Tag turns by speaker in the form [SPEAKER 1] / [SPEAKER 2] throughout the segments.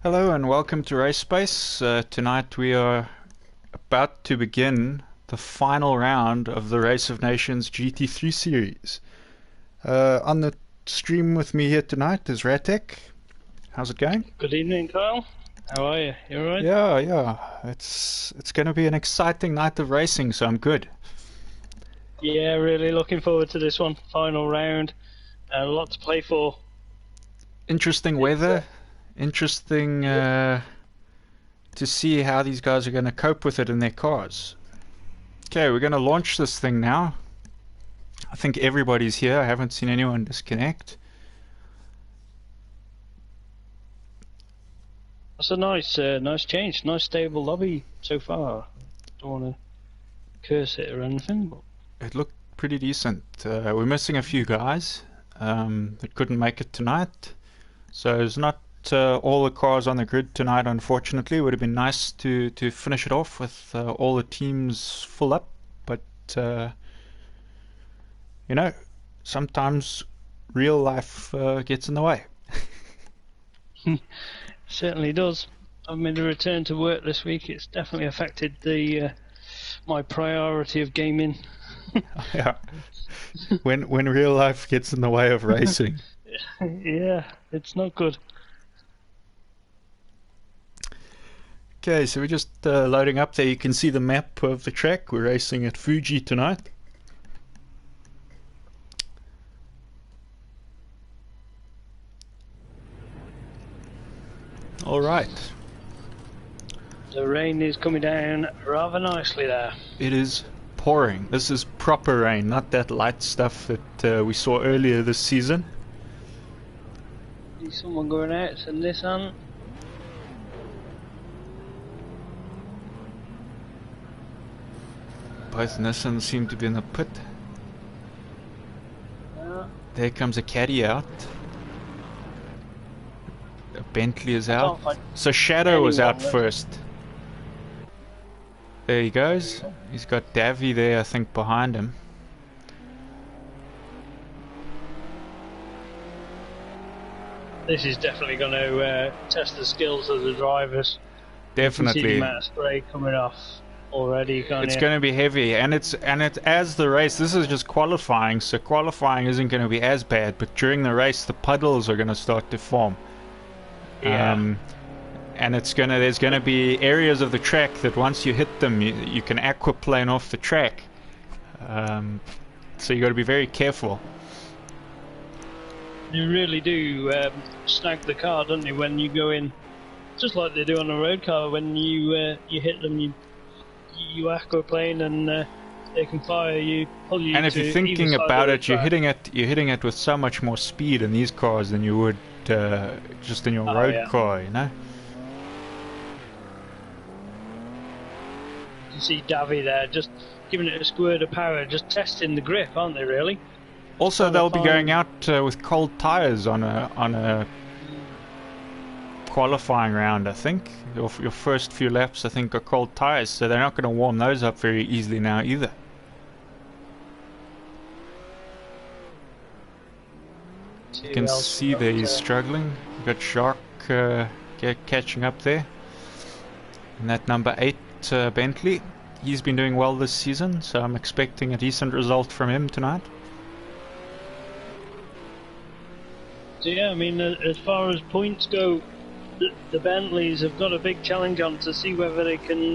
[SPEAKER 1] Hello and welcome to Race Space. Tonight we are about to begin the final round of the Race of Nations GT3 series. On the stream with me here tonight is Ratek. How's it going?
[SPEAKER 2] Good evening, Kyle. How are you? You alright?
[SPEAKER 1] Yeah. It's going to be an exciting night of racing, so I'm good.
[SPEAKER 2] Yeah, really looking forward to this one. Final round. A lot to play for.
[SPEAKER 1] Interesting weather. Interesting to see how these guys are going to cope with it in their cars. Okay, we're going to launch this thing now. I think everybody's here. I haven't seen anyone disconnect.
[SPEAKER 2] That's a nice change. Nice stable lobby so far. Don't want to curse it or anything, but
[SPEAKER 1] It looked pretty decent. We're missing a few guys that couldn't make it tonight. So it's not all the cars on the grid tonight, unfortunately. It would have been nice to finish it off with all the teams full up, but you know, sometimes real life gets in the way.
[SPEAKER 2] certainly does. I've made a return to work this week. It's definitely affected the my priority of gaming.
[SPEAKER 1] Yeah. When real life gets in the way of racing.
[SPEAKER 2] Yeah, it's not good.
[SPEAKER 1] Okay, so we're just loading up there. You can see the map of the track. We're racing at Fuji tonight. All right.
[SPEAKER 2] The rain is coming down rather nicely there.
[SPEAKER 1] It is pouring. This is proper rain, not that light stuff that we saw earlier this season.
[SPEAKER 2] See someone going out. It's a Nissan.
[SPEAKER 1] Both Nissans seem to be in the pit. There comes a caddy out. A Bentley is out. So Shadow was out first. There he goes. He's got Davy there, I think, behind him.
[SPEAKER 2] This is definitely going to test the skills of the drivers.
[SPEAKER 1] Definitely.
[SPEAKER 2] You can see the amount of spray coming off already.
[SPEAKER 1] It's going to be heavy, and it's as the race. This is just qualifying, so qualifying isn't going to be as bad. But during the race, the puddles are going to start to form.
[SPEAKER 2] Yeah.
[SPEAKER 1] And there's going to be areas of the track that once you hit them, you can aquaplane off the track. So you got to be very careful.
[SPEAKER 2] You really do snag the car, don't you, when you go in? Just like they do on a road car. When you hit them, you aquaplane and they can fire you, pull you.
[SPEAKER 1] And if you're thinking about it, you're hitting it with so much more speed in these cars than you would just in your road car, you know.
[SPEAKER 2] You see Davy there, just giving it a squirt of power, just testing the grip, aren't they? Really.
[SPEAKER 1] Also, they'll be going out with cold tires on a qualifying round, I think. Your first few laps, I think, are cold tires, so they're not going to warm those up very easily now either. You can see that he's struggling. You've got Shark catching up there. And that number 8 Bentley, he's been doing well this season, so I'm expecting a decent result from him tonight.
[SPEAKER 2] So yeah, I mean, as far as points go, the Bentleys have got a big challenge on to see whether they can.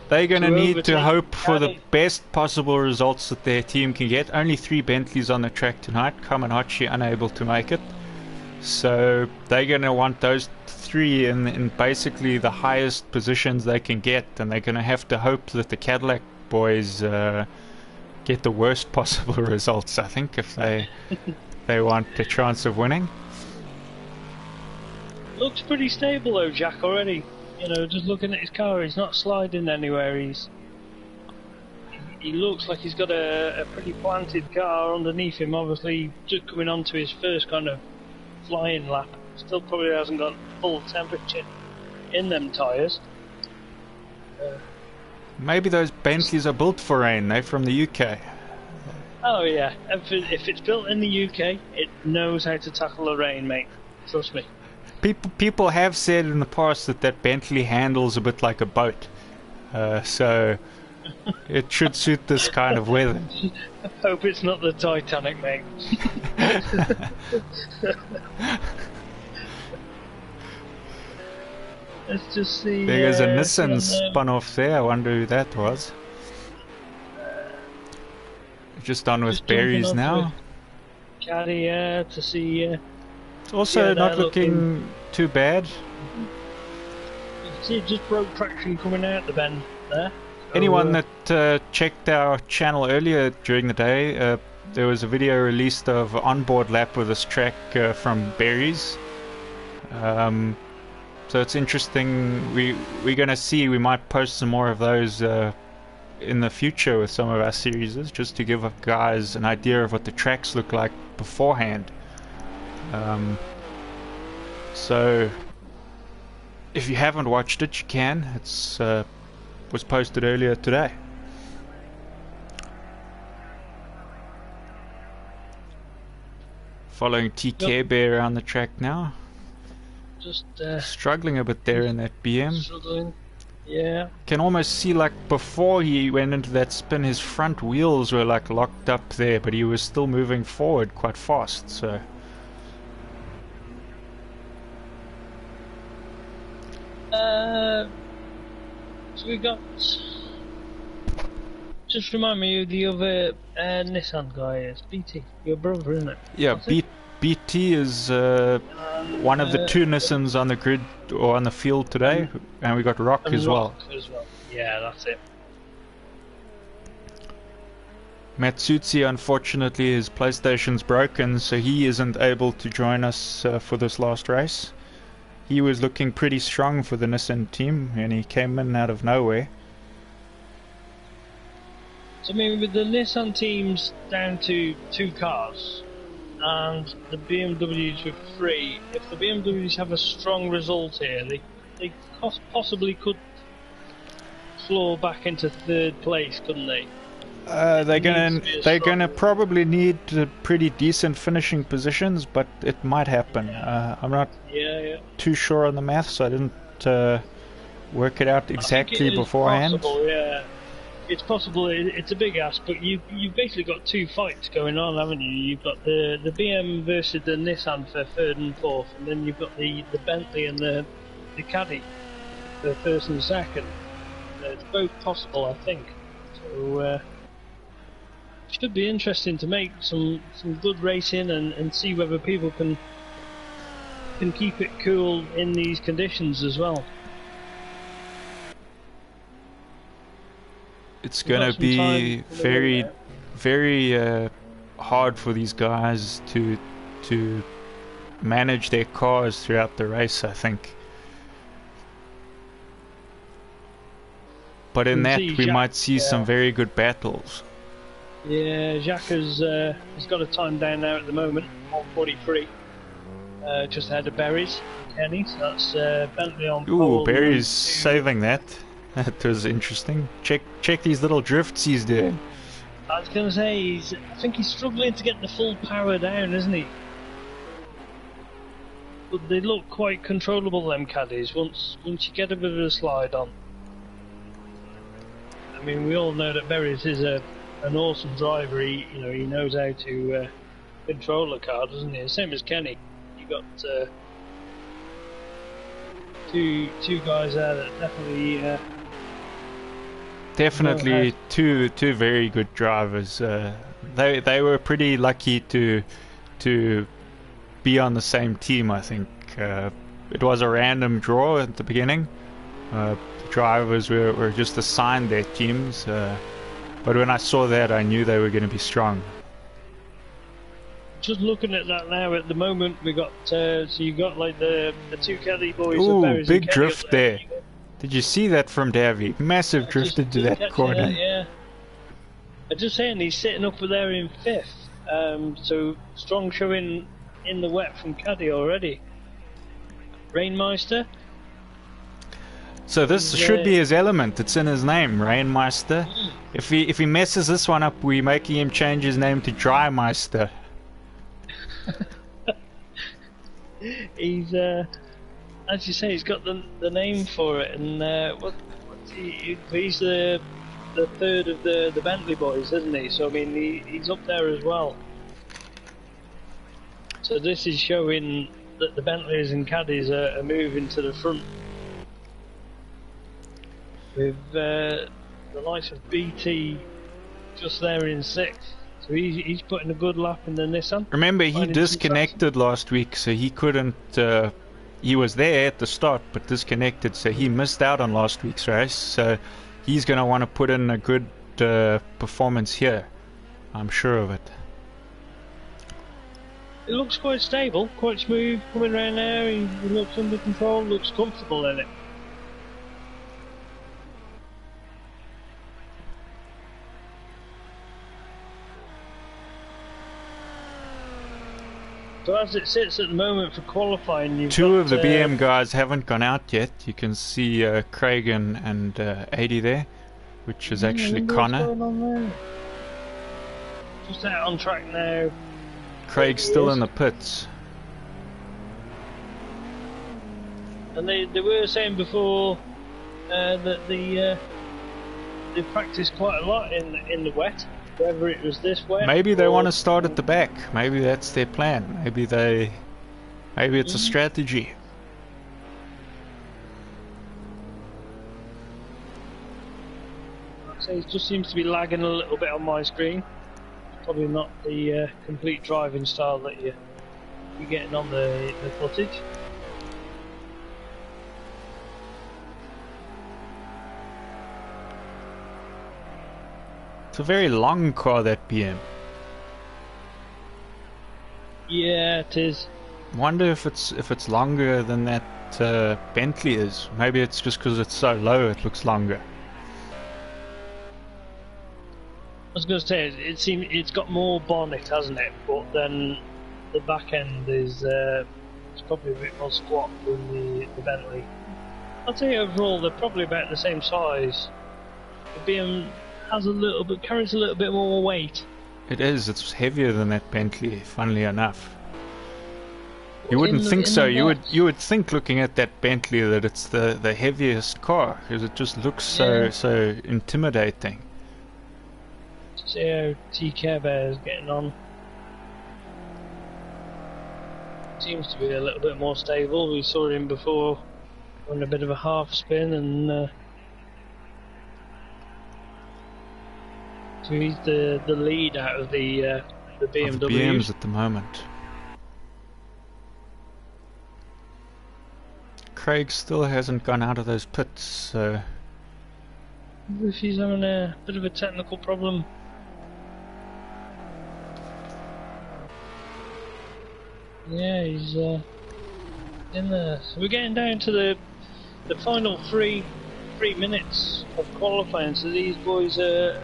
[SPEAKER 1] They're going to need to hope for the best possible results that their team can get. Only 3 Bentleys on the track tonight. Kamenhachi unable to make it. So they're going to want those 3 in basically the highest positions they can get. And they're going to have to hope that the Cadillac boys get the worst possible results, I think, if they want a chance of winning.
[SPEAKER 2] Looks pretty stable though, Jack, already. You know, just looking at his car, he's not sliding anywhere. He looks like he's got a pretty planted car underneath him. Obviously, just coming on to his first kind of flying lap. Still probably hasn't got full temperature in them tyres.
[SPEAKER 1] Maybe those Bentleys are built for rain. They're from the UK.
[SPEAKER 2] Oh yeah, if it's built in the UK, it knows how to tackle the rain, mate. Trust me.
[SPEAKER 1] people have said in the past that Bentley handles a bit like a boat, so it should suit this kind of weather.
[SPEAKER 2] I hope it's not the Titanic, mate. Let's just see.
[SPEAKER 1] There's a Nissan spun off there. I wonder who that was. Just on with berries now.
[SPEAKER 2] Caddy, to see.
[SPEAKER 1] It's also not looking too bad.
[SPEAKER 2] You can see it just broke traction coming out the bend there. So,
[SPEAKER 1] anyone that checked our channel earlier during the day, there was a video released of onboard lap with this track from Berries. So it's interesting. We're gonna see. We might post some more of those in the future with some of our series, just to give guys an idea of what the tracks look like beforehand. So if you haven't watched it, you can. It's was posted earlier today. Following TK Bear around the track now.
[SPEAKER 2] Just
[SPEAKER 1] struggling a bit there in that BM.
[SPEAKER 2] Struggling. Yeah.
[SPEAKER 1] Can almost see, like, before he went into that spin, his front wheels were like locked up there, but he was still moving forward quite fast. So
[SPEAKER 2] so we got. Just remind me who the other Nissan guy is. BT, your brother, isn't it?
[SPEAKER 1] Yeah, BT is one of the two Nissans on the grid or on the field today, and we got Rock as well.
[SPEAKER 2] Yeah, that's it.
[SPEAKER 1] Matsutsi, unfortunately, his PlayStation's broken, so he isn't able to join us for this last race. He was looking pretty strong for the Nissan team, and he came in out of nowhere.
[SPEAKER 2] So, I mean, with the Nissan teams down to 2 cars, and the BMWs with 3, if the BMWs have a strong result here, they possibly could claw back into 3rd place, couldn't they?
[SPEAKER 1] They're gonna probably need pretty decent finishing positions, but it might happen. I'm not too sure on the maths, so I didn't work it out exactly beforehand.
[SPEAKER 2] Possible, yeah. It's possible. It's a big ask, but you've basically got 2 fights going on, haven't you? You've got the BM versus the Nissan for 3rd and 4th, and then you've got the Bentley and the Caddy for 1st and 2nd. It's both possible, I think. So should be interesting to make some good racing and see whether people can keep it cool in these conditions as well.
[SPEAKER 1] It's going to be very, very hard for these guys to manage their cars throughout the race, I think. But in that, we might see some very good battles.
[SPEAKER 2] Yeah, Jacques has got a time down there at the moment, 1:43, just ahead of Berries, Kenny. So that's Bentley on pole.
[SPEAKER 1] Ooh, Berries saving that. That was interesting. Check these little drifts he's doing.
[SPEAKER 2] I was going to say, I think he's struggling to get the full power down, isn't he? But they look quite controllable, them caddies, once you get a bit of a slide on. I mean, we all know that Berries is an awesome driver. He knows how to control a car, doesn't he? Same as Kenny. You got two guys there that definitely two very good drivers. They were pretty lucky to be on the same team. I think it was a random draw at the beginning. Drivers were just assigned their teams, but when I saw that, I knew they were going to be strong. Just looking at that now, at the moment we got so you got like the 2 Kelly boys.
[SPEAKER 1] Ooh, big drift there. Did you see that from Davy? Massive drift into that corner.
[SPEAKER 2] Yeah. I'm just saying, he's sitting up there in 5th. So strong showing in the wet from Caddy already. Rainmeister.
[SPEAKER 1] So this should be his element. It's in his name, Rainmeister. If he messes this one up, we're making him change his name to Drymeister.
[SPEAKER 2] He's as you say, he's got the name for it, and he's the third of the Bentley boys, isn't he? So I mean, he's up there as well. So this is showing that the Bentleys and caddies are moving to the front, with the likes of BT just there in 6th. So he's putting a good lap in the Nissan.
[SPEAKER 1] Remember, he disconnected last week, so he couldn't. He was there at the start, but disconnected, so he missed out on last week's race. So he's going to want to put in a good performance here. I'm sure of it.
[SPEAKER 2] It looks quite stable, quite smooth coming around now. He looks under control, looks comfortable in it. So as it sits at the moment for qualifying, you've
[SPEAKER 1] Two
[SPEAKER 2] got,
[SPEAKER 1] of the BM guys haven't gone out yet. You can see Craig and 80 there, which is actually Connor.
[SPEAKER 2] What's going on there? Just out on track now.
[SPEAKER 1] Craig's still in the pits.
[SPEAKER 2] And they were saying before that they practiced quite a lot in the wet. Whether it was this way,
[SPEAKER 1] maybe they want to start at the back. Maybe that's their plan. Maybe it's a strategy.
[SPEAKER 2] So it just seems to be lagging a little bit on my screen. Probably not the complete driving style that you're getting on the footage.
[SPEAKER 1] It's a very long car, that BM.
[SPEAKER 2] Yeah, it is.
[SPEAKER 1] Wonder if it's longer than that Bentley is. Maybe it's just because it's so low it looks longer.
[SPEAKER 2] I was going to say it's got more bonnet, hasn't it? But then the back end is it's probably a bit more squat than the Bentley. I'd say overall they're probably about the same size. The BM carries a little bit more weight.
[SPEAKER 1] It is. It's heavier than that Bentley, funnily enough. You wouldn't think so. You would think, looking at that Bentley, that it's the heaviest car, because it just looks so intimidating.
[SPEAKER 2] See how TK Bear is getting on. Seems to be a little bit more stable. We saw him before on a bit of a half spin, and so he's the lead out of the BMW.
[SPEAKER 1] Of the BMs at the moment. Craig still hasn't gone out of those pits, so
[SPEAKER 2] I wonder if he's having a bit of a technical problem. Yeah, he's in there. So we're getting down to the final three minutes of qualifying. So these boys are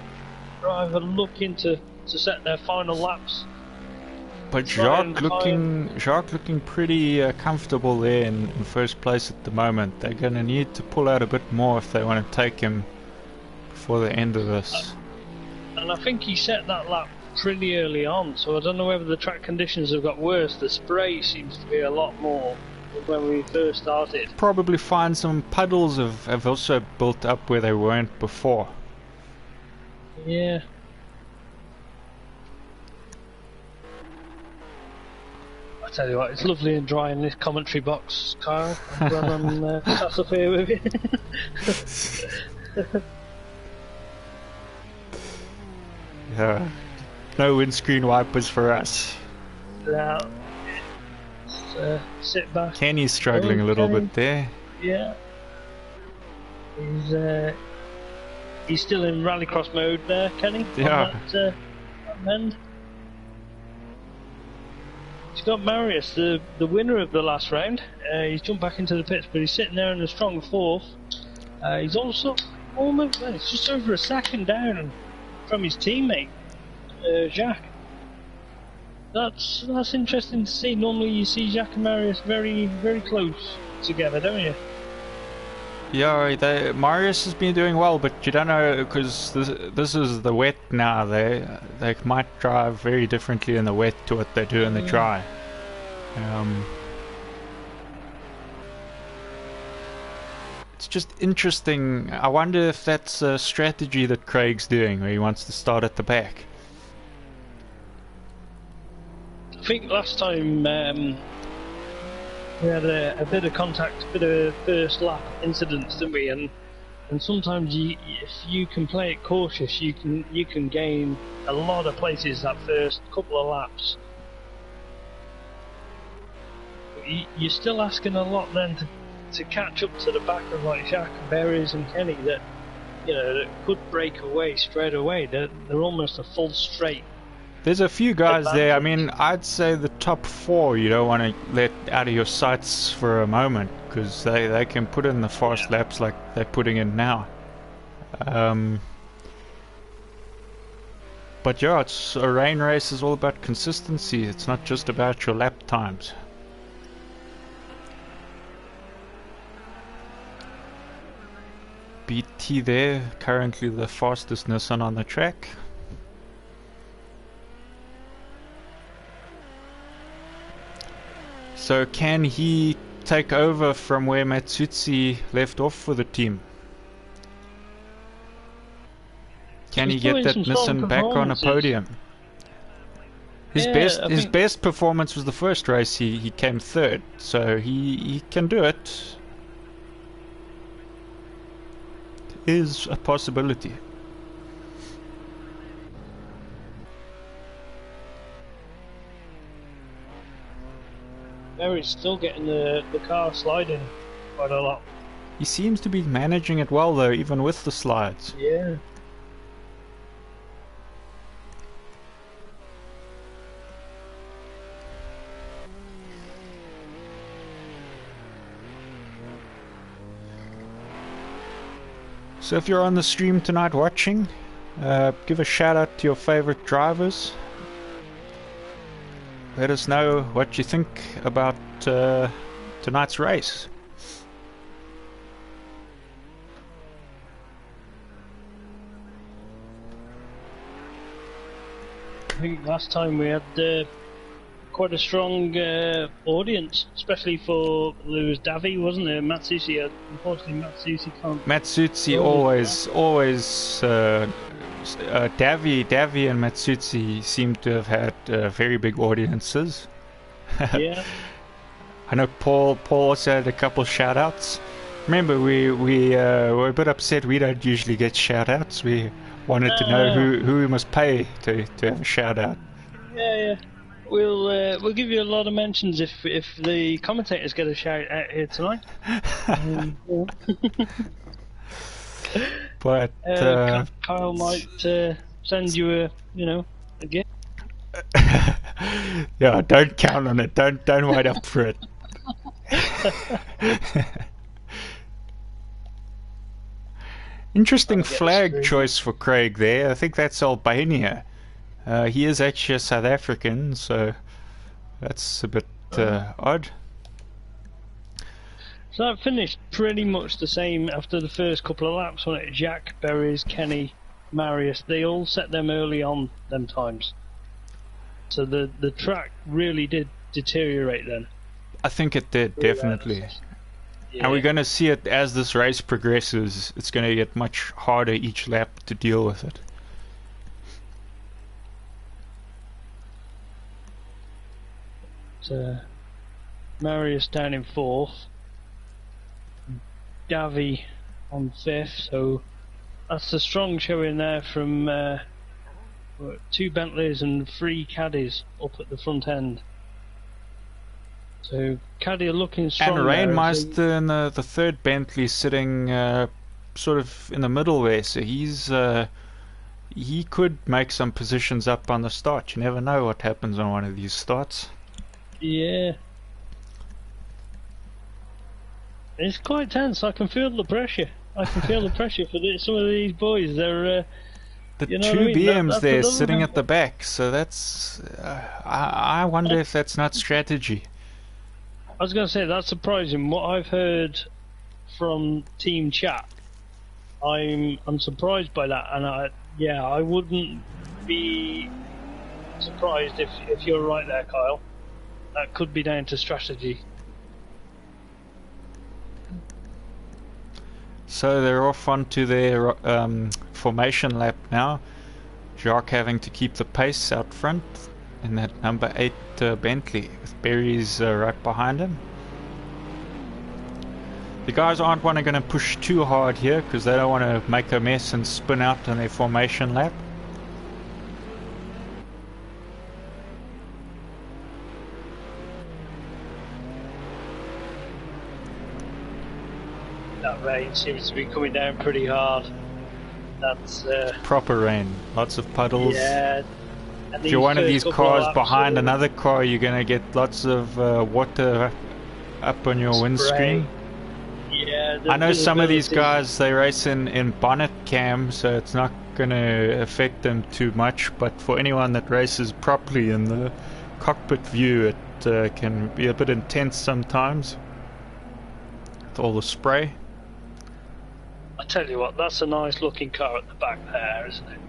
[SPEAKER 2] either looking to set their final laps.
[SPEAKER 1] But Jacques looking pretty comfortable there in first place at the moment. They're going to need to pull out a bit more if they want to take him before the end of this.
[SPEAKER 2] And I think he set that lap pretty early on, so I don't know whether the track conditions have got worse. The spray seems to be a lot more than when we first started.
[SPEAKER 1] Probably find some puddles have also built up where they weren't before.
[SPEAKER 2] Yeah. I tell you what, it's lovely and dry in this commentary box, Kyle. I'm glad I'm sat up here with you.
[SPEAKER 1] Yeah. No windscreen wipers for us.
[SPEAKER 2] Now, sit back.
[SPEAKER 1] Kenny's struggling a little bit there.
[SPEAKER 2] Yeah. He's still in rallycross mode there, Kenny.
[SPEAKER 1] Yeah.
[SPEAKER 2] On that end. He's got Marius, the winner of the last round. He's jumped back into the pits, but he's sitting there in a strong 4th. He's also almost, it's just over a second down from his teammate, Jacques. That's interesting to see. Normally you see Jacques and Marius very, very close together, don't you?
[SPEAKER 1] Yeah, Marius has been doing well, but you don't know, because this is the wet now. They might drive very differently in the wet to what they do in the dry. just interesting. I wonder if that's a strategy that Craig's doing, where he wants to start at the back.
[SPEAKER 2] I think last time we had a bit of contact, a bit of first lap incidents, didn't we? And sometimes if you can play it cautious, you can gain a lot of places that first couple of laps. But you're still asking a lot then to catch up to the back of like Jacques, Berries and Kenny that that could break away straight away. They're almost a full straight.
[SPEAKER 1] There's a few guys there. I mean, I'd say the top 4 you don't want to let out of your sights for a moment, because they can put in the fast laps like they're putting in now. But yeah, it's a rain race is all about consistency. It's not just about your lap times. BT there, currently the fastest Nissan on the track. So can he take over from where Matsutsi left off for the team? Can he get that Nissan back on a podium? His best performance was the first race. He came 3rd, so he can do it. It is a possibility.
[SPEAKER 2] Mary's still getting the car sliding quite a lot.
[SPEAKER 1] He seems to be managing it well though, even with the slides.
[SPEAKER 2] Yeah.
[SPEAKER 1] So if you're on the stream tonight watching, give a shout out to your favorite drivers. Let us know what you think about tonight's race.
[SPEAKER 2] I think last time we had quite a strong audience, especially for there was Davi, wasn't there? Matsushi, unfortunately Matsushi can't.
[SPEAKER 1] Matsushi always Davi and Matsutsi seem to have had very big audiences.
[SPEAKER 2] Yeah.
[SPEAKER 1] I know Paul also had a couple shout outs. Remember, we were a bit upset we don't usually get shout outs. We wanted to know who we must pay to have a shout out.
[SPEAKER 2] Yeah. We'll give you a lot of mentions if the commentators get a shout out here tonight.
[SPEAKER 1] But
[SPEAKER 2] Kyle might send you a gift.
[SPEAKER 1] Yeah, don't count on it. Don't wait up for it. Interesting flag choice for Craig there. I think that's Albania. He is actually a South African, so that's a bit odd.
[SPEAKER 2] So that finished pretty much the same after the first couple of laps, wasn't it? Jacques, Berries, Kenny, Marius, they all set them early on them times. So the track really did deteriorate then.
[SPEAKER 1] I think it did, definitely. Yeah. And we're going to see it as this race progresses. It's going to get much harder each lap to deal with it.
[SPEAKER 2] So, Marius down in 4th. Davi on 5th, so that's a strong showing there from 2 Bentleys and 3 Caddies up at the front end. So Caddy are looking strong.
[SPEAKER 1] And Rainmeister in the 3rd Bentley sitting sort of in the middle there, so he could make some positions up on the start. You never know what happens on one of these starts.
[SPEAKER 2] Yeah. It's quite tense. I can feel the pressure. I can feel the pressure for some of these boys. They're
[SPEAKER 1] the 2 BMs there sitting at the back. So that's I wonder if that's not strategy.
[SPEAKER 2] I was going to say that's surprising. What I've heard from team chat, I'm surprised by that, and I wouldn't be surprised if you're right there, Kyle. That could be down to strategy.
[SPEAKER 1] So they're off onto their formation lap now. Jacques having to keep the pace out front in that number 8 Bentley, with Berries right behind him. The guys aren't going to push too hard here because they don't want to make a mess and spin out on their formation lap.
[SPEAKER 2] That rain seems to be coming down pretty hard. That's
[SPEAKER 1] proper rain, lots of puddles.
[SPEAKER 2] Yeah.
[SPEAKER 1] If you're one of these cars behind another car, you're going to get lots of water up on your windscreen.
[SPEAKER 2] Yeah,
[SPEAKER 1] I know some of these guys, they race in bonnet cam, so it's not going to affect them too much, but for anyone that races properly in the cockpit view, it can be a bit intense sometimes with all the spray.
[SPEAKER 2] I tell you what, that's a nice looking car at the back there, isn't it?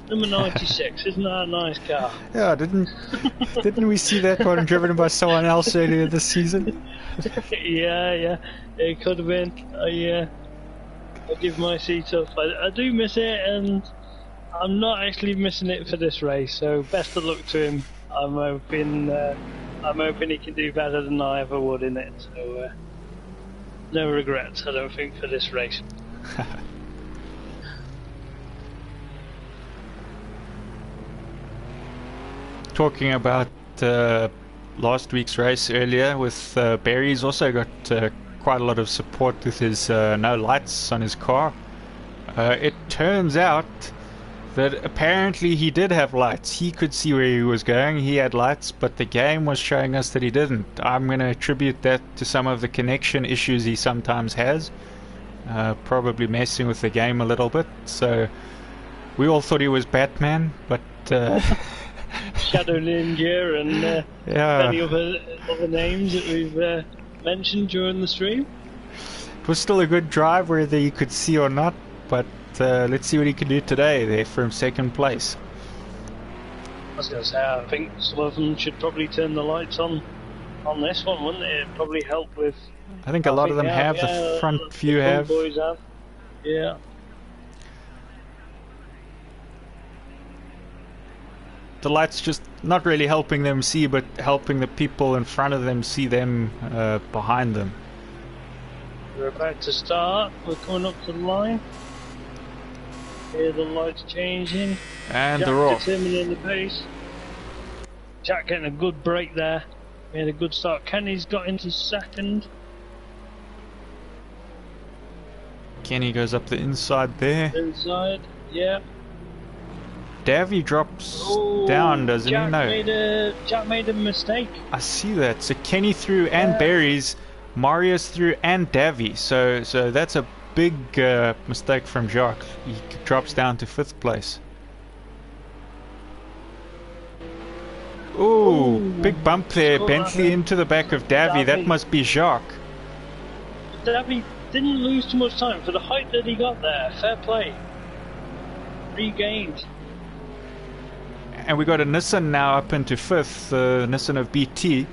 [SPEAKER 2] Number 96, isn't that a nice car?
[SPEAKER 1] Yeah, didn't we see that one driven by someone else earlier this season?
[SPEAKER 2] Yeah, it could have been. I give my seat up. I do miss it, and I'm not actually missing it for this race. So best of luck to him. I'm hoping he can do better than I ever would in it. So no regrets, I don't think, for this race.
[SPEAKER 1] Talking about last week's race earlier with Barry's also got quite a lot of support with his no lights on his car. It turns out that apparently he did have lights. He could see where he was going, he had lights, but the game was showing us that he didn't. I'm going to attribute that to some of the connection issues he sometimes has, probably messing with the game a little bit. So we all thought he was Batman, but
[SPEAKER 2] Shadow Ninja and many other names that we've mentioned during the stream.
[SPEAKER 1] It was still a good drive, whether you could see or not, but let's see what he can do today there from second place.
[SPEAKER 2] I was going to say, I think some of them should probably turn the lights on this one, wouldn't it? It'd probably help with...
[SPEAKER 1] I think a lot of them have, the front few have.
[SPEAKER 2] Boys have. Yeah.
[SPEAKER 1] The light's just not really helping them see, but helping the people in front of them see them behind them.
[SPEAKER 2] We're about to start. We're coming up to the line. Here the lights changing.
[SPEAKER 1] And
[SPEAKER 2] Jack
[SPEAKER 1] they're off.
[SPEAKER 2] determining the pace. Jack getting a good break there. We had a good start. Kenny's got into second.
[SPEAKER 1] Kenny goes up the inside there.
[SPEAKER 2] Inside, yeah.
[SPEAKER 1] Davy drops down, doesn't he? No.
[SPEAKER 2] Jack made a mistake.
[SPEAKER 1] I see that. So Kenny through and Berries, Marius through and Davy. So that's a big mistake from Jacques. He drops down to 5th place. Ooh, big bump there. Bentley into the back of Davy. That must be Jacques.
[SPEAKER 2] Davy didn't lose too much time for the height that he got there. Fair play. Regained.
[SPEAKER 1] And we got a Nissan now up into 5th, Nissan of BT.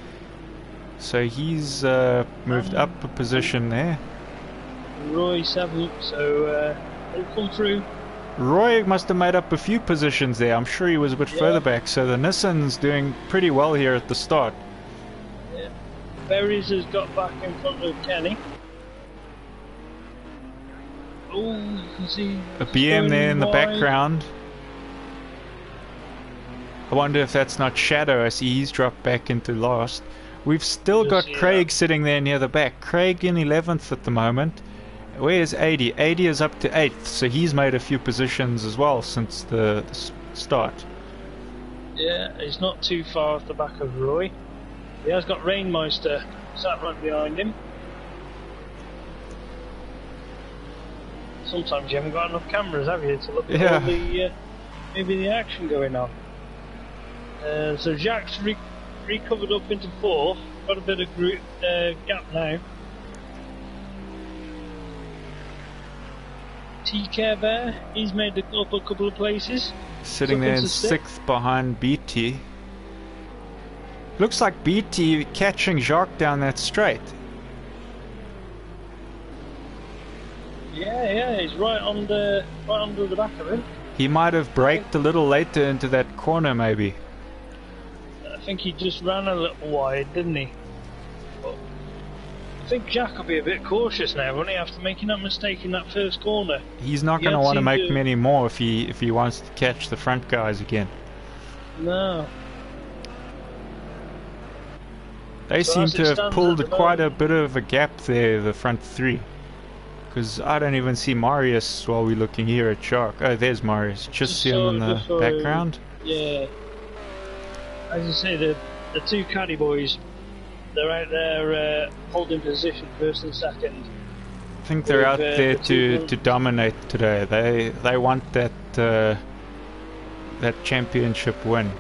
[SPEAKER 1] So he's moved up a position there.
[SPEAKER 2] Roy 7th, so he'll come through.
[SPEAKER 1] Roy must have made up a few positions there. I'm sure he was a bit further back. So the Nissan's doing pretty well here at the start.
[SPEAKER 2] Yeah. Berries has got back in front of Kenny. Oh, you can see
[SPEAKER 1] a BM there in the background. I wonder if that's not Shadow. I see he's dropped back into last. We've still got Craig sitting there near the back. Craig in 11th at the moment. Where's 80? 80 is up to 8th, so he's made a few positions as well since the start.
[SPEAKER 2] Yeah, he's not too far off the back of Roy. He has got Rainmeister sat right behind him. Sometimes you haven't got enough cameras, have you, to look at all the maybe the action going on. So Jack's recovered up into 4th. Got a bit of gap now. T-Care Bear, he's made up a couple of places.
[SPEAKER 1] Sitting there in 6th behind BT. Looks like BT catching Jacques down that straight.
[SPEAKER 2] Yeah, he's right under the back of him.
[SPEAKER 1] He might have braked a little later into that corner, maybe.
[SPEAKER 2] I think he just ran a little wide, didn't he? But I think Jack will be a bit cautious now, won't he, after making that mistake in that first corner?
[SPEAKER 1] He's not going to want to make many more if he wants to catch the front guys again.
[SPEAKER 2] No.
[SPEAKER 1] They seem to have pulled quite a bit of a gap there, the front three. Because I don't even see Marius while we're looking here at Shark. Oh, there's Marius. Just see him in the background.
[SPEAKER 2] Yeah. As you say, the two caddy boys, they're out there holding position first and second.
[SPEAKER 1] I think they're out there to dominate today. They want that championship win.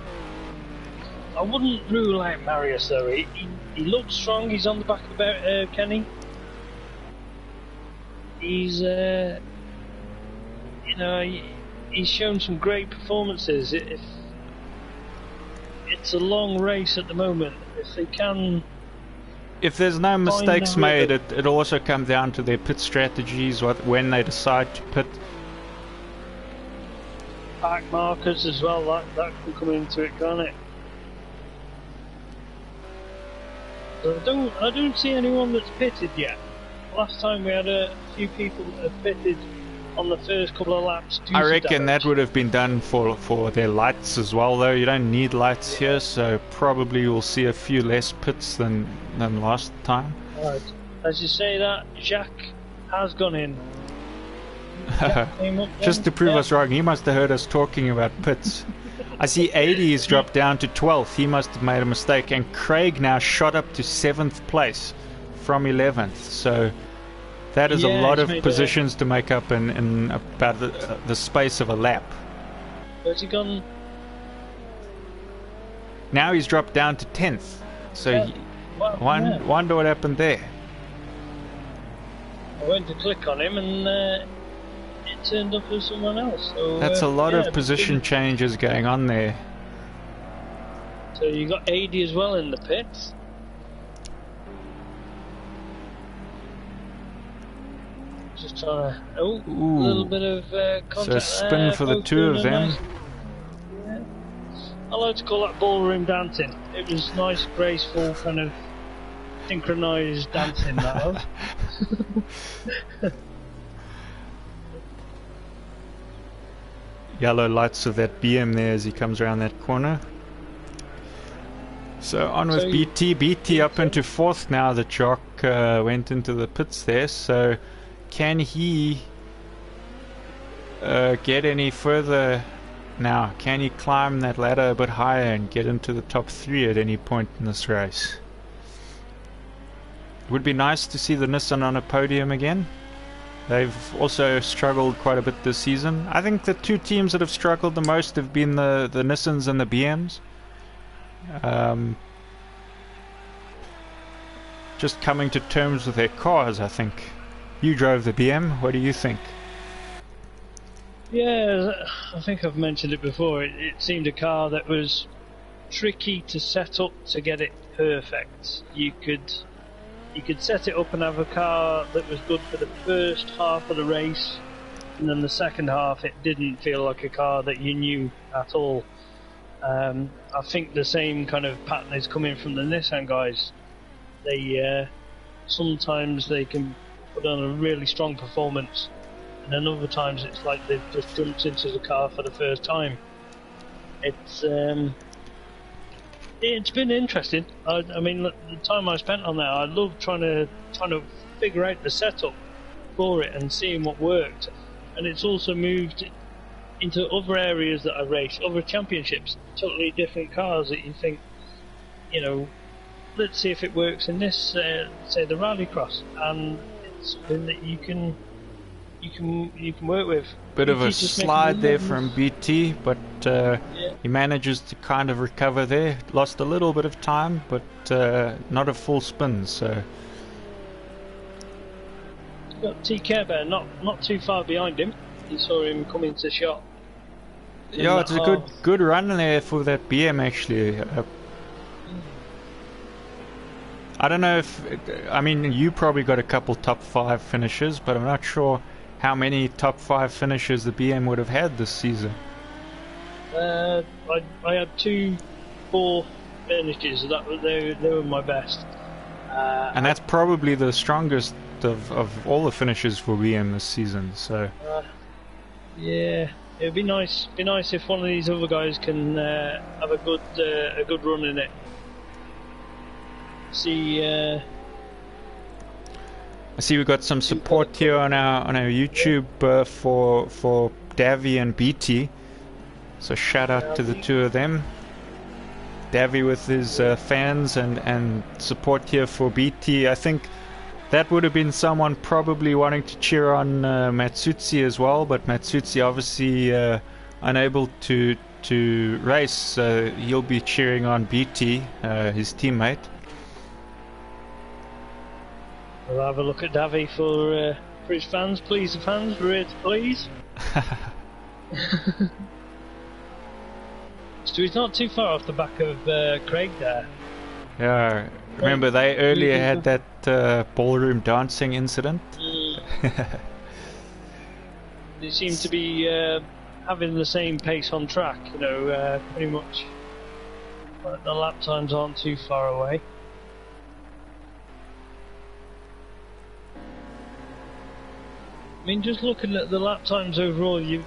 [SPEAKER 2] I wouldn't rule out Marius though. He looks strong. He's on the back of Kenny. He's he's shown some great performances. It's a long race at the moment. If they can,
[SPEAKER 1] if there's no mistakes made, it also comes down to their pit strategies. When they decide to pit.
[SPEAKER 2] Back markers as well. That can come into it, can't it? I don't see anyone that's pitted yet. Last time we had a few people that have pitted on the first couple of laps.
[SPEAKER 1] I reckon that would have been done for their lights as well, though. You don't need lights here, so probably we'll see a few less pits than last time.
[SPEAKER 2] Right. As you say that, Jacques has gone in.
[SPEAKER 1] Just to prove us wrong, he must have heard us talking about pits. I see 80 has dropped down to 12th. He must have made a mistake. And Craig now shot up to 7th place from 11th. So that is a lot of positions to make up in about the space of a lap.
[SPEAKER 2] Where's he gone?
[SPEAKER 1] Now he's dropped down to 10th. So wonder what happened there.
[SPEAKER 2] I went to click on him and it turned up as someone else. So,
[SPEAKER 1] that's a lot of position changes going on there.
[SPEAKER 2] So you got 80 as well in the pits. Just trying to... Oh, a little bit of contact.
[SPEAKER 1] So spin for the two of them.
[SPEAKER 2] Yeah. I like to call that ballroom dancing. It was nice, graceful, kind of synchronised dancing, that was.
[SPEAKER 1] Yellow lights of that BM there as he comes around that corner. So on with BT. BT up into 4th now that Jock went into the pits there. So can he get any further now? Can he climb that ladder a bit higher and get into the top 3 at any point in this race? It would be nice to see the Nissan on a podium again. They've also struggled quite a bit this season. I think the two teams that have struggled the most have been the Nissans and the BMs. Just coming to terms with their cars, I think. You drove the BM, what do you think?
[SPEAKER 2] Yeah, I think I've mentioned it before. It seemed a car that was tricky to set up to get it perfect. You could set it up and have a car that was good for the first half of the race, and then the second half it didn't feel like a car that you knew at all. I think the same kind of pattern is coming from the Nissan guys. They sometimes they can put on a really strong performance, and then other times it's like they've just jumped into the car for the first time. It's been interesting. I mean, the time I spent on that, I love trying to figure out the setup for it and seeing what worked. And it's also moved into other areas that I race, other championships, totally different cars that you think, let's see if it works in this, say the rallycross, and it's something that you can work with.
[SPEAKER 1] Bit of a slide there from BT, but he manages to kind of recover there. Lost a little bit of time, but not a full spin. So
[SPEAKER 2] got T Care Bear not too far behind him. You saw him come into shot.
[SPEAKER 1] Yeah, it's a good run there for that BM actually. I don't know if, I mean, you probably got a couple top 5 finishes, but I'm not sure how many top 5 finishes the BM would have had this season.
[SPEAKER 2] I had 2 4 finishes. They were my best.
[SPEAKER 1] And that's probably the strongest of all the finishes for BM this season. So
[SPEAKER 2] yeah, it'd be nice. Be nice if one of these other guys can have a good run in it. See.
[SPEAKER 1] I see we got some support here on our YouTube for Davy and BT. So shout out to the 2 of them. Davy with his fans and support here for BT. I think that would have been someone probably wanting to cheer on Matsutsi as well, but Matsutsi obviously unable to race, so he'll be cheering on BT, his teammate.
[SPEAKER 2] We'll have a look at Davy for his fans. Please, the fans, we're here to please. So he's not too far off the back of Craig there.
[SPEAKER 1] Yeah, remember they earlier had that ballroom dancing incident?
[SPEAKER 2] They seem to be having the same pace on track, you know, pretty much. But the lap times aren't too far away. I mean, just looking at the lap times overall, you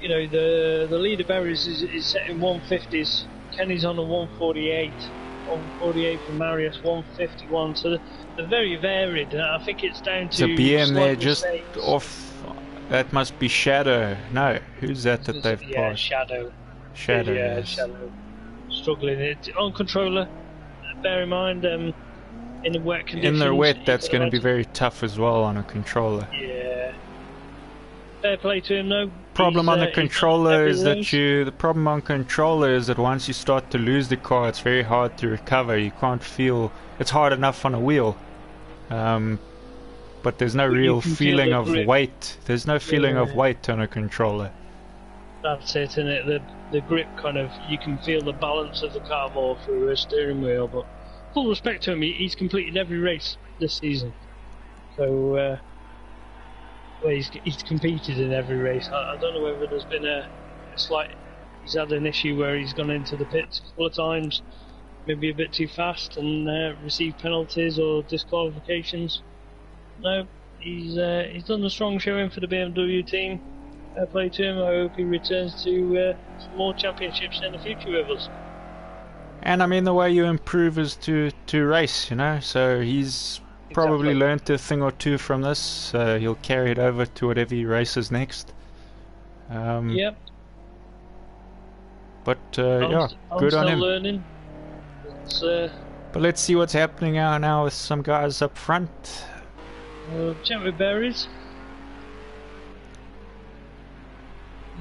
[SPEAKER 2] know, the leader Berries is setting 150s. Kenny's on a 148. 148 for Marius, 151. So they're very varied. I think it's down to.
[SPEAKER 1] The BM there just
[SPEAKER 2] mistakes.
[SPEAKER 1] off. That must be Shadow. No, who's that they've passed?
[SPEAKER 2] Shadow.
[SPEAKER 1] Shadow.
[SPEAKER 2] Yeah,
[SPEAKER 1] Yes.
[SPEAKER 2] Shadow. Struggling it on controller. Bear in mind, in the wet conditions.
[SPEAKER 1] In the wet, that's going to be very tough as well on a controller.
[SPEAKER 2] Yeah. Fair play to him though.
[SPEAKER 1] Problem on the
[SPEAKER 2] he's
[SPEAKER 1] controller is
[SPEAKER 2] every
[SPEAKER 1] that the problem on controller is that once you start to lose the car, it's very hard to recover. You can't feel. It's hard enough on a wheel, but there's no real
[SPEAKER 2] can feel
[SPEAKER 1] feeling
[SPEAKER 2] the
[SPEAKER 1] of
[SPEAKER 2] grip.
[SPEAKER 1] weight. There's no feeling of weight on a controller.
[SPEAKER 2] That's it, isn't it? The grip kind of, you can feel the balance of the car more through a steering wheel. But full respect to him, he's completed every race this season. So well, he's competed in every race. I don't know whether there's been a slight. He's had an issue where he's gone into the pits a couple of times, maybe a bit too fast, and received penalties or disqualifications. No, he's done a strong showing for the BMW team. Fair play to him. I hope he returns to some more championships in the future with us.
[SPEAKER 1] And I mean, the way you improve is to race, you know. So he's probably learned a thing or two from this. He'll carry it over to whatever he races next.
[SPEAKER 2] Yep.
[SPEAKER 1] But
[SPEAKER 2] I'm
[SPEAKER 1] good on
[SPEAKER 2] still
[SPEAKER 1] him.
[SPEAKER 2] learning.
[SPEAKER 1] But let's see what's happening now with some guys up front.
[SPEAKER 2] Chat with Berries.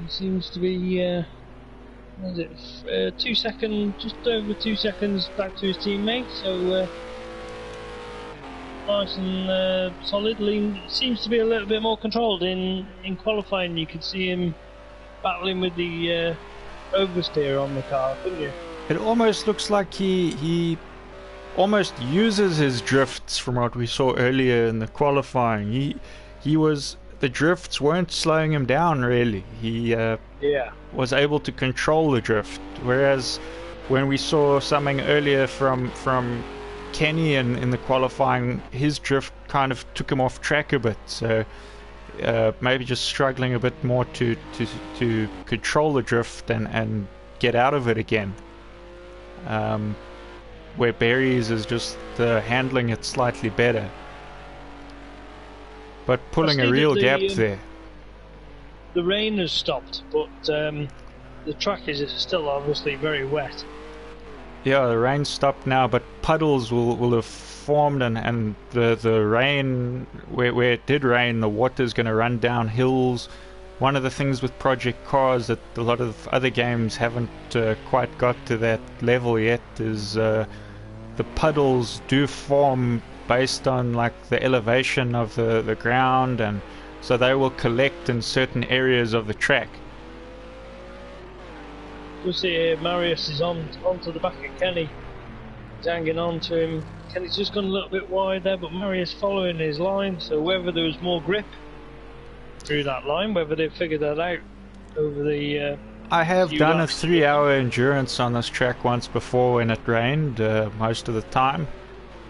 [SPEAKER 2] He seems to be, what is it, 2 seconds, just over 2 seconds back to his teammate, so nice and solid. Seems to be a little bit more controlled in qualifying. You could see him battling with the oversteer on the car, couldn't you?
[SPEAKER 1] It almost looks like he almost uses his drifts from what we saw earlier in the qualifying. The drifts weren't slowing him down really. He was able to control the drift, whereas when we saw something earlier from Kenny in the qualifying, his drift kind of took him off track a bit. So maybe just struggling a bit more to control the drift and get out of it again. Where Berries is just handling it slightly better, but pulling a real gap there.
[SPEAKER 2] The rain has stopped, but the track is still obviously very wet.
[SPEAKER 1] Yeah, the rain stopped now, but puddles will have formed, and the rain, where it did rain, the water's going to run down hills. One of the things with Project Cars that a lot of other games haven't quite got to that level yet is the puddles do form based on like the elevation of the ground, and so they will collect in certain areas of the track.
[SPEAKER 2] You'll see here Marius is onto the back of Kenny. He's hanging on to him. Kenny's just gone a little bit wide there, but Marius following his line, so whether there was more grip through that line. Whether they've figured that out over the
[SPEAKER 1] I have
[SPEAKER 2] few
[SPEAKER 1] done a
[SPEAKER 2] laps.
[SPEAKER 1] 3-hour endurance on this track once before when it rained most of the time,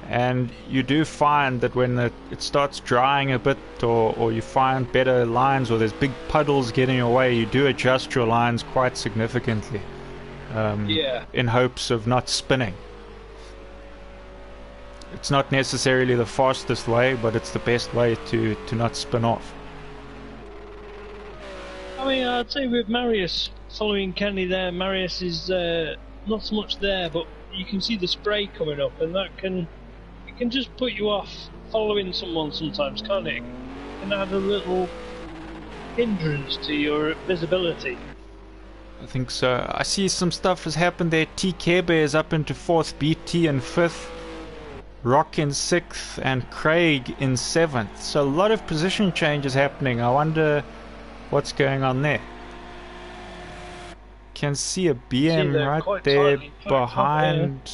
[SPEAKER 1] and you do find that when it starts drying a bit, or you find better lines, or there's big puddles getting away, you do adjust your lines quite significantly in hopes of not spinning. It's not necessarily the fastest way, but it's the best way to not spin off.
[SPEAKER 2] I mean, I'd say with Marius following Kenny there, Marius is not so much there, but you can see the spray coming up, and it can just put you off following someone sometimes, can't it? It can add a little hindrance to your visibility.
[SPEAKER 1] I think so. I see some stuff has happened there. TKB is up into 4th, BT in 5th, Rock in 6th, and Craig in 7th. So a lot of position changes happening. I wonder what's going on there. Can see a BM right there behind.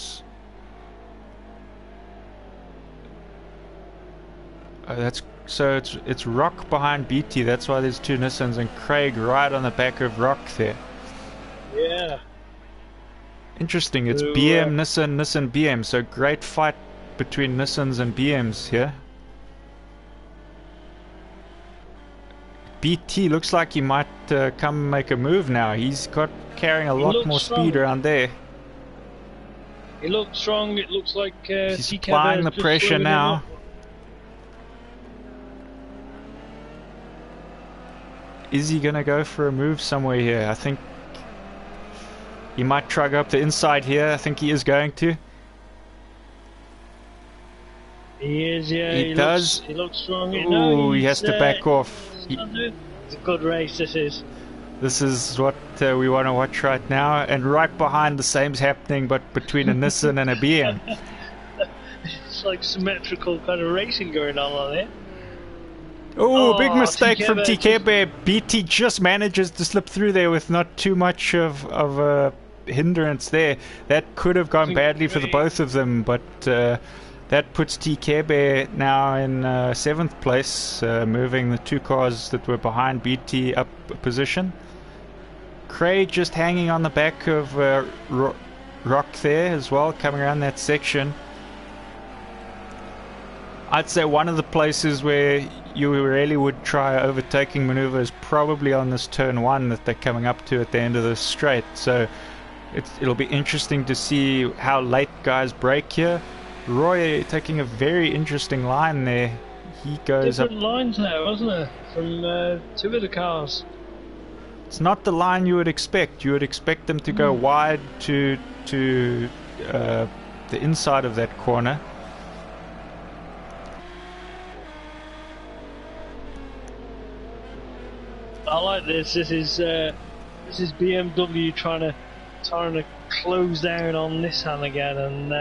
[SPEAKER 1] Oh, that's so it's Rock behind BT. That's why there's 2 Nissans, and Craig right on the back of Rock there.
[SPEAKER 2] Yeah.
[SPEAKER 1] Interesting. It's BM, Nissan, Nissan, BM. So great fight between Nissans and BMs here. BT looks like he might come make a move now. He's carrying a lot more speed around there.
[SPEAKER 2] He looks strong. It looks like
[SPEAKER 1] he's applying the pressure now. Is he gonna go for a move somewhere here? I think he might try go up the inside here. I think he is going to.
[SPEAKER 2] He is, yeah.
[SPEAKER 1] He does.
[SPEAKER 2] He looks strong.
[SPEAKER 1] Ooh, he has to back off.
[SPEAKER 2] It's a good race, this is.
[SPEAKER 1] This is what we want to watch right now. And right behind, the same's happening, but between a Nissan and a BM.
[SPEAKER 2] It's like symmetrical kind of racing going on there.
[SPEAKER 1] Oh, big mistake from TK. BT just manages to slip through there with not too much of a hindrance there. That could have gone badly for the both of them, but that puts TK now in 7th place, moving the 2 cars that were behind BT up a position. Craig just hanging on the back of Rock there as well, coming around that section. I'd say one of the places where you really would try overtaking maneuver is probably on this turn 1 that they're coming up to at the end of the straight. So it'll be interesting to see how late guys break here. Roy taking a very interesting line there. He goes
[SPEAKER 2] different
[SPEAKER 1] up.
[SPEAKER 2] lines there, wasn't there, from 2 of the cars?
[SPEAKER 1] It's not the line you would expect. You would expect them to go wide to the inside of that corner.
[SPEAKER 2] I like this. This is BMW trying to close down on Nissan again and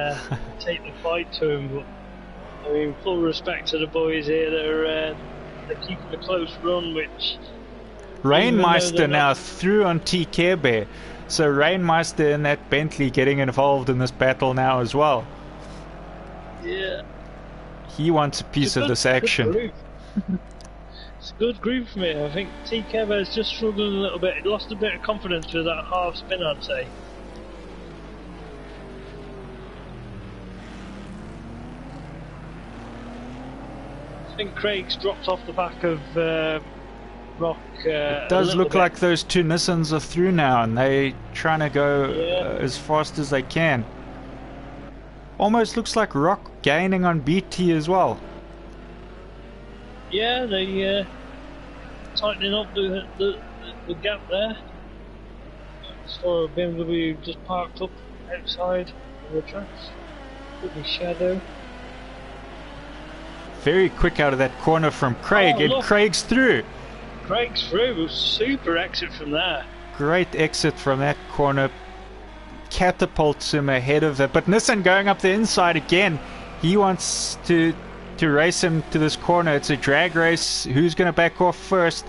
[SPEAKER 2] take the fight to him. But I mean, full respect to the boys here. They're keeping a close run, which
[SPEAKER 1] Rainmeister now through on TK. So Rainmeister and that Bentley getting involved in this battle now as well.
[SPEAKER 2] Yeah.
[SPEAKER 1] He wants a piece of this action.
[SPEAKER 2] It's a good group for me. I think TK is just struggling a little bit. He lost a bit of confidence with that half spin, I'd say. I think Craig's dropped off the back of Rock.
[SPEAKER 1] It does look like those 2 Nissans are through now, and they're trying to go as fast as they can. Almost looks like Rock gaining on BT as well.
[SPEAKER 2] Yeah, they tightening up the gap there. So BMW just parked up outside of the tracks. Could be shadow.
[SPEAKER 1] Very quick out of that corner from Craig, and Craig's through.
[SPEAKER 2] Craig's through. Super exit from there.
[SPEAKER 1] Great exit from that corner. Catapults him ahead of it. But Nissan going up the inside again. He wants to race him to this corner. It's a drag race. Who's going to back off first?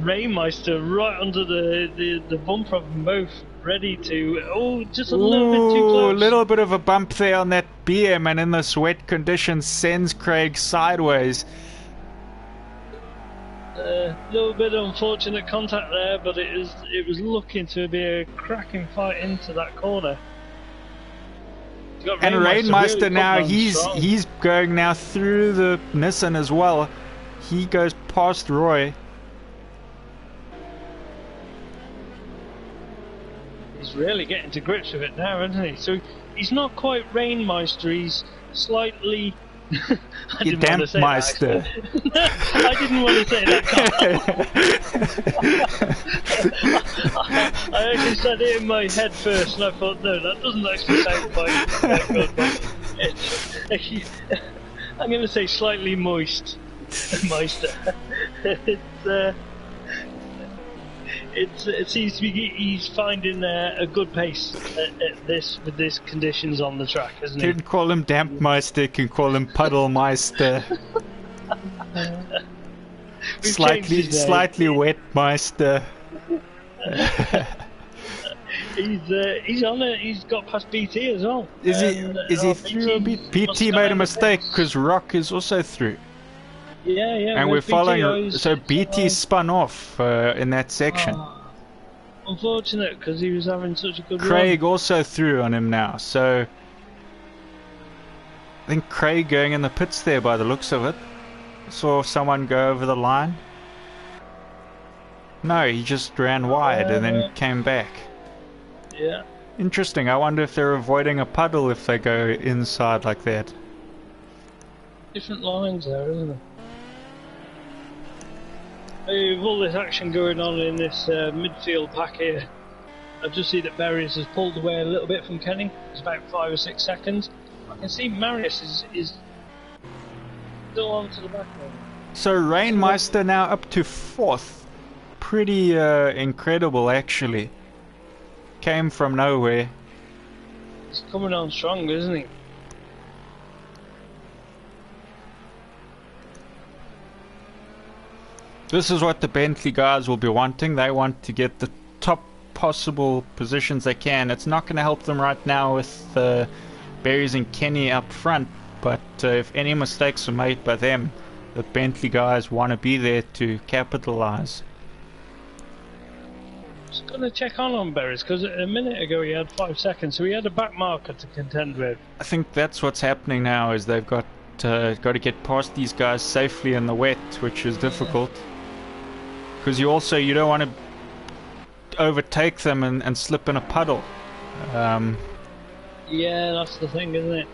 [SPEAKER 2] Rainmeister right under the bumper of them both, ready to... just a little bit too close.
[SPEAKER 1] A little bit of a bump there on that BM, and in this wet condition sends Craig sideways.
[SPEAKER 2] A little bit of unfortunate contact there, but it was looking to be a cracking fight into that corner.
[SPEAKER 1] And Rainmeister
[SPEAKER 2] really
[SPEAKER 1] now, he's going now through the Nissan as well. He goes past Roy.
[SPEAKER 2] He's really getting to grips with it now, isn't he? So he's not quite Rainmeister, he's slightly... I didn't want to say that, I didn't want to say that. I actually said it in my head first, and I thought, no, that doesn't actually sound quite good. But I'm going to say slightly moist. Meister. It seems to be he's finding a good pace at this with these conditions on the track, isn't he?
[SPEAKER 1] You can call him Dampmeister, can call him Puddlemeister. slightly wet Meister.
[SPEAKER 2] He's on it. He's got past BT as well.
[SPEAKER 1] Is he through a bit? BT made a mistake because Rock is also through.
[SPEAKER 2] Yeah.
[SPEAKER 1] And we're following. So BT spun off in that section.
[SPEAKER 2] Unfortunate, because he was having such a good
[SPEAKER 1] Craig
[SPEAKER 2] run.
[SPEAKER 1] also through on him now. So I think Craig going in the pits there by the looks of it. Saw someone go over the line. No, he just ran wide and then came back.
[SPEAKER 2] Yeah.
[SPEAKER 1] Interesting. I wonder if they're avoiding a puddle if they go inside like that.
[SPEAKER 2] Different lines there, isn't it? With all this action going on in this midfield pack here, I just see that Berries has pulled away a little bit from Kenny. It's about 5 or 6 seconds. I can see Marius is still on to the back now.
[SPEAKER 1] So Rainmeister now up to 4th. Pretty incredible actually. Came from nowhere.
[SPEAKER 2] He's coming on strong, isn't he?
[SPEAKER 1] This is what the Bentley guys will be wanting. They want to get the top possible positions they can. It's not going to help them right now with Berries and Kenny up front, but if any mistakes are made by them, the Bentley guys want to be there to capitalize.
[SPEAKER 2] Just going to check on Berries, because a minute ago he had 5 seconds, so he had a back marker to contend with.
[SPEAKER 1] I think that's what's happening now, is they've got to get past these guys safely in the wet, which is difficult. Because you don't want to overtake them and slip in a puddle.
[SPEAKER 2] Yeah, that's the thing, isn't it?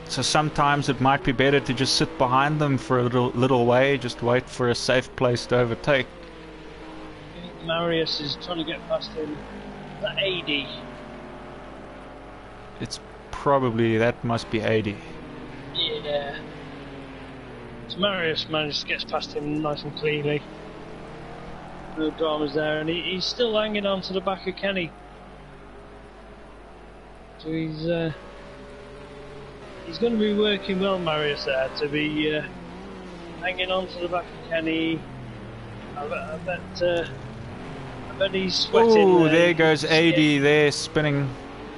[SPEAKER 1] So sometimes it might be better to just sit behind them for a little way, just wait for a safe place to overtake.
[SPEAKER 2] I think Marius is trying to get past him. That 80.
[SPEAKER 1] It's probably, that must be 80.
[SPEAKER 2] Yeah. So Marius managed to get past him nice and cleanly. No dramas there, and he's still hanging on to the back of Kenny. So he's going to be working well, Marius, there, to be hanging on to the back of Kenny. I bet he's sweating.
[SPEAKER 1] Oh, there goes 80 there, spinning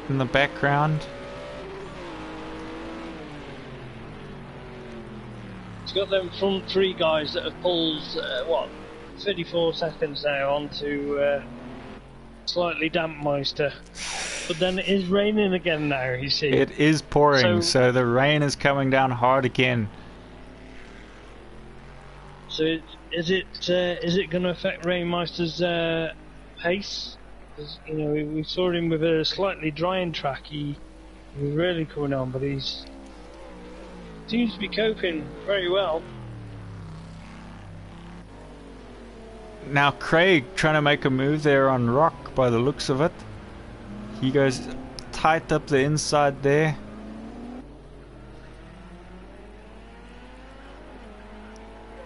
[SPEAKER 1] in the background.
[SPEAKER 2] He's got them front 3 guys that have pulled, 34 seconds now onto slightly damp Meister. But then it is raining again now, you see.
[SPEAKER 1] It is pouring, so the rain is coming down hard again.
[SPEAKER 2] So is it going to affect Rainmeister's pace? Because, you know, we saw him with a slightly drying track. He was really coming on, but he's seems to be coping very well.
[SPEAKER 1] Now Craig trying to make a move there on Rock by the looks of it. He goes tight up the inside there.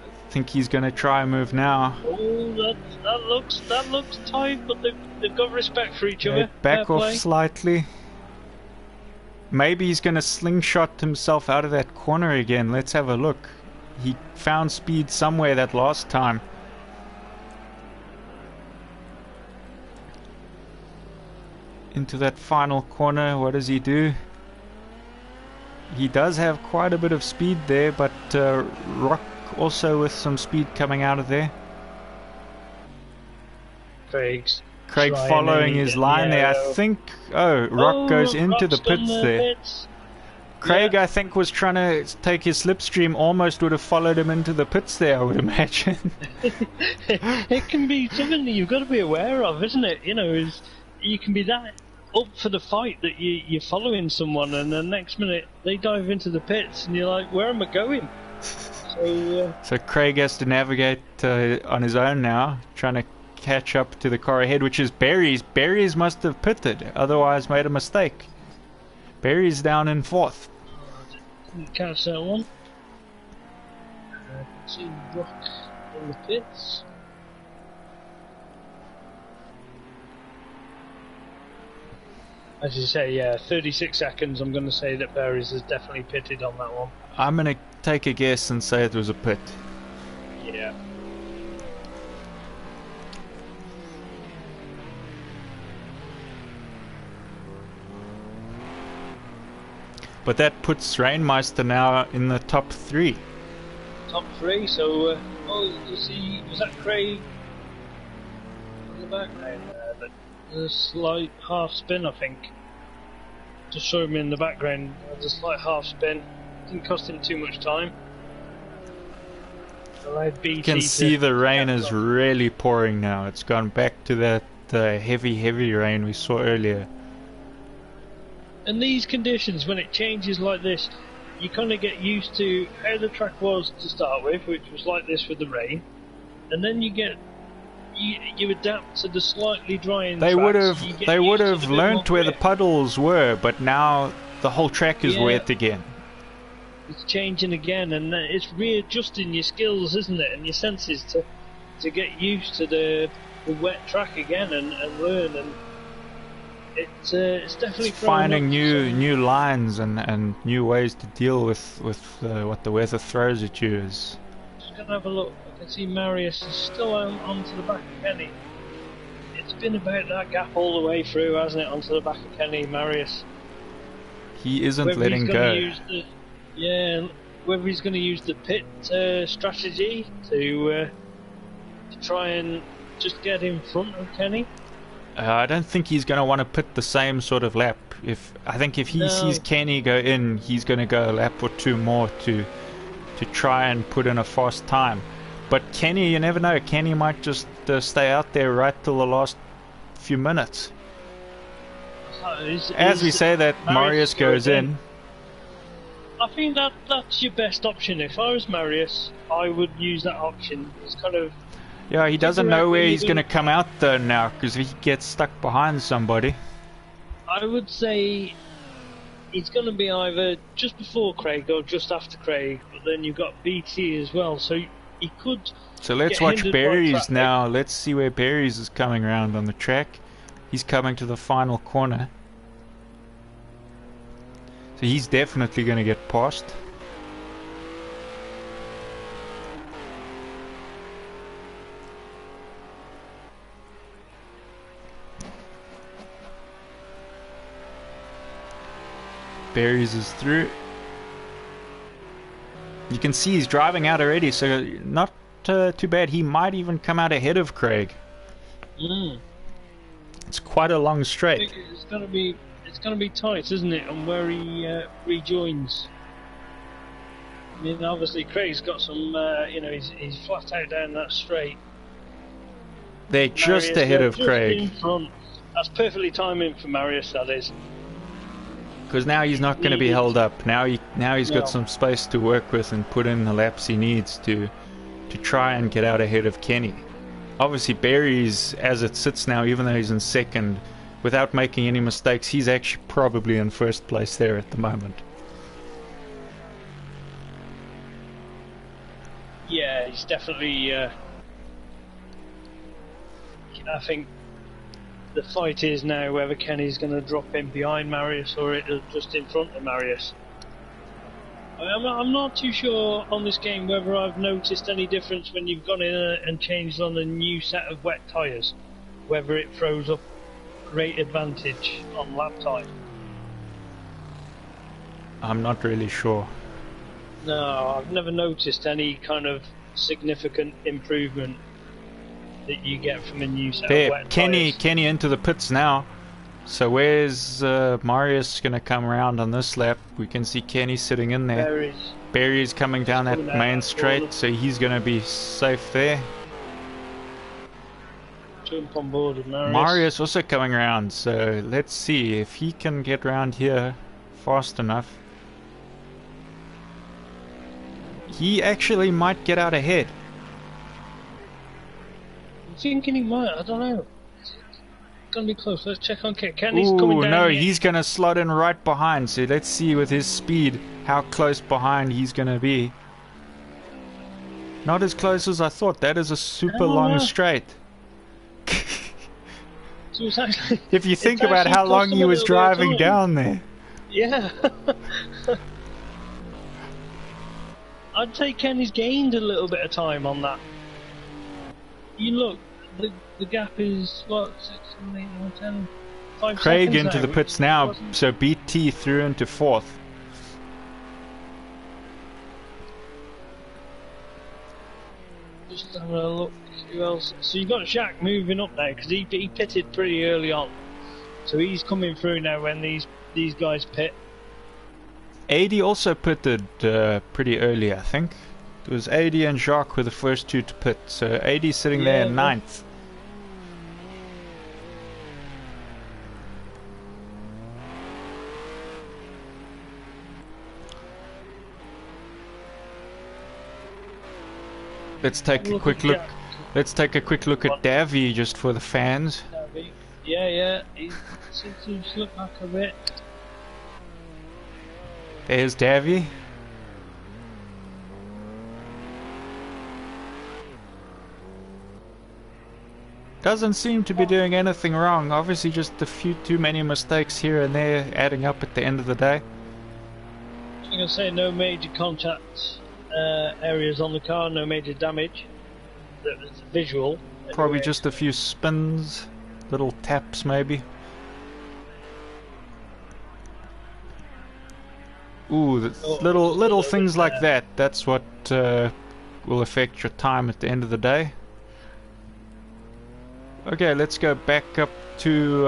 [SPEAKER 1] I think he's going to try a move now.
[SPEAKER 2] Oh, that looks tight, but they've got respect for each other.
[SPEAKER 1] Back off slightly. Maybe he's going to slingshot himself out of that corner again. Let's have a look. He found speed somewhere that last time. Into that final corner, what does he do? He does have quite a bit of speed there, but Rock also with some speed coming out of there.
[SPEAKER 2] Craig
[SPEAKER 1] following his line there. I think, Rock goes into the
[SPEAKER 2] Rock's done
[SPEAKER 1] pits there.
[SPEAKER 2] Pits.
[SPEAKER 1] Craig,
[SPEAKER 2] Yeah.
[SPEAKER 1] I think, was trying to take his slipstream, almost would have followed him into the pits there, I would imagine.
[SPEAKER 2] It can be something that you've got to be aware of, isn't it? You know, you can be that up for the fight that you're following someone, and the next minute they dive into the pits, and you're like, where am I going?
[SPEAKER 1] So Craig has to navigate on his own now, trying to catch up to the car ahead, which is Barry's. Barry's must have pitted, otherwise made a mistake. Barry's down in 4th.
[SPEAKER 2] Didn't catch that one. I can see Rock in the pits. As you say, yeah, 36 seconds. I'm going to say that Barry's has definitely pitted on that one.
[SPEAKER 1] I'm going to take a guess and say it was a pit.
[SPEAKER 2] Yeah.
[SPEAKER 1] But that puts Rainmeister now in the top 3.
[SPEAKER 2] Top 3, so, you see, was that Craig on the background there? But there's a slight half spin, I think. Just show him in the background, there's a slight half spin. Didn't cost him too much time.
[SPEAKER 1] You can see the rain is really pouring now. It's gone back to that heavy rain we saw earlier.
[SPEAKER 2] And these conditions, when it changes like this, you kind of get used to how the track was to start with, which was like this with the rain, and then you adapt to the slightly drying.
[SPEAKER 1] They would have learnt where the puddles were, but now the whole track is wet again.
[SPEAKER 2] It's changing again, and it's readjusting your skills, isn't it, and your senses to get used to the wet track again and learn. And it's definitely
[SPEAKER 1] finding new lines and new ways to deal with what the weather throws at you. Just
[SPEAKER 2] gonna have a look. I can see Marius is still onto the back of Kenny. It's been about that gap all the way through, hasn't it? Onto the back of Kenny, Marius.
[SPEAKER 1] He isn't letting go.
[SPEAKER 2] Whether he's going to use the pit strategy to try and just get in front of Kenny.
[SPEAKER 1] I don't think he's going to want to put the same sort of lap. I think if he sees Kenny go in, he's going to go a lap or two more to try and put in a fast time. But Kenny, you never know. Kenny might just stay out there right till the last few minutes. As we say that, Marius goes in.
[SPEAKER 2] I think that's your best option. If I was Marius, I would use that option. It's kind of...
[SPEAKER 1] Yeah, he doesn't know where he's going to come out though now, because if he gets stuck behind somebody.
[SPEAKER 2] I would say he's going to be either just before Craig or just after Craig, but then you've got BT as well, so he could...
[SPEAKER 1] So let's watch Berries now. Let's see where Berries is coming around on the track. He's coming to the final corner. So he's definitely going to get past. Berries is through. You can see he's driving out already, so not too bad. He might even come out ahead of Craig. It's quite a long straight.
[SPEAKER 2] I think it's going to be tight, isn't it, on where he rejoins. I mean, obviously Craig's got some, he's flat out down that straight.
[SPEAKER 1] They're just ahead of Craig.
[SPEAKER 2] In front. That's perfectly timing for Marius, that is.
[SPEAKER 1] Because now he's not going to be held up. Now he's got some space to work with and put in the laps he needs to try and get out ahead of Kenny. Obviously Barry's, as it sits now, even though he's in second, without making any mistakes, he's actually probably in first place there at the moment.
[SPEAKER 2] Yeah, he's definitely... I think the fight is now whether Kenny's going to drop in behind Marius or just in front of Marius. I'm not too sure on this game whether I've noticed any difference when you've gone in and changed on a new set of wet tyres, whether it throws up great advantage on lap time.
[SPEAKER 1] I'm not really sure.
[SPEAKER 2] No, I've never noticed any kind of significant improvement that you get from a new set
[SPEAKER 1] There,
[SPEAKER 2] of wet
[SPEAKER 1] Kenny
[SPEAKER 2] tyres.
[SPEAKER 1] into the pits now. So where's Marius going to come around on this lap? We can see Kenny sitting in there. Barry's coming down that main straight, so he's going to be safe there.
[SPEAKER 2] Jump on board with Marius.
[SPEAKER 1] Marius also coming around, so let's see if he can get around here fast enough. He actually might get out ahead.
[SPEAKER 2] I'm thinking he might, I don't know. It's gonna be close. Let's check on Kenny's coming down.
[SPEAKER 1] No,
[SPEAKER 2] here.
[SPEAKER 1] he's gonna slot in right behind, so let's see with his speed how close behind he's gonna be. Not as close as I thought. That is a super long straight.
[SPEAKER 2] So it's actually,
[SPEAKER 1] if you think about how long he was driving down there.
[SPEAKER 2] Yeah. I'd say Kenny's gained a little bit of time on that. You look, the gap is what, 6, 7, 8, 9, 10, 5
[SPEAKER 1] Craig
[SPEAKER 2] seconds
[SPEAKER 1] into
[SPEAKER 2] now,
[SPEAKER 1] the pits now, so BT through into 4th.
[SPEAKER 2] Just having a look. Who else? So you got Jacques moving up now because he pitted pretty early on, so he's coming through now when these guys pit.
[SPEAKER 1] 80 also pitted pretty early, I think. It was 80 and Jacques were the first two to pit, so 80 sitting there in 9th. Let's take a quick look. Let's take a quick look at Davy just for the fans.
[SPEAKER 2] Davy. Yeah, he seems to slip back a bit.
[SPEAKER 1] There's Davy. Doesn't seem to be doing anything wrong. Obviously just a few too many mistakes here and there adding up at the end of the day.
[SPEAKER 2] I'm going to say no major contact areas on the car, no major damage. That's visual.
[SPEAKER 1] Probably just a few spins, little taps maybe. Ooh, little things like that. That's what will affect your time at the end of the day. Okay, let's go back up to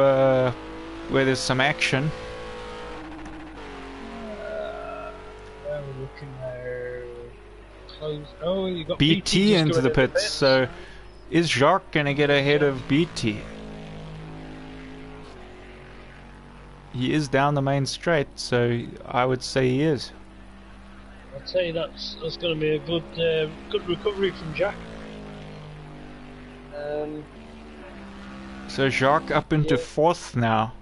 [SPEAKER 1] where there's some action.
[SPEAKER 2] Where are we looking there? Close. Oh, you got
[SPEAKER 1] BT into the pits. So, is Jacques gonna get ahead of BT? He is down the main straight, so I would say he is.
[SPEAKER 2] I'd say that's going to be a good recovery from Jack.
[SPEAKER 1] So Jacques up into 4th now.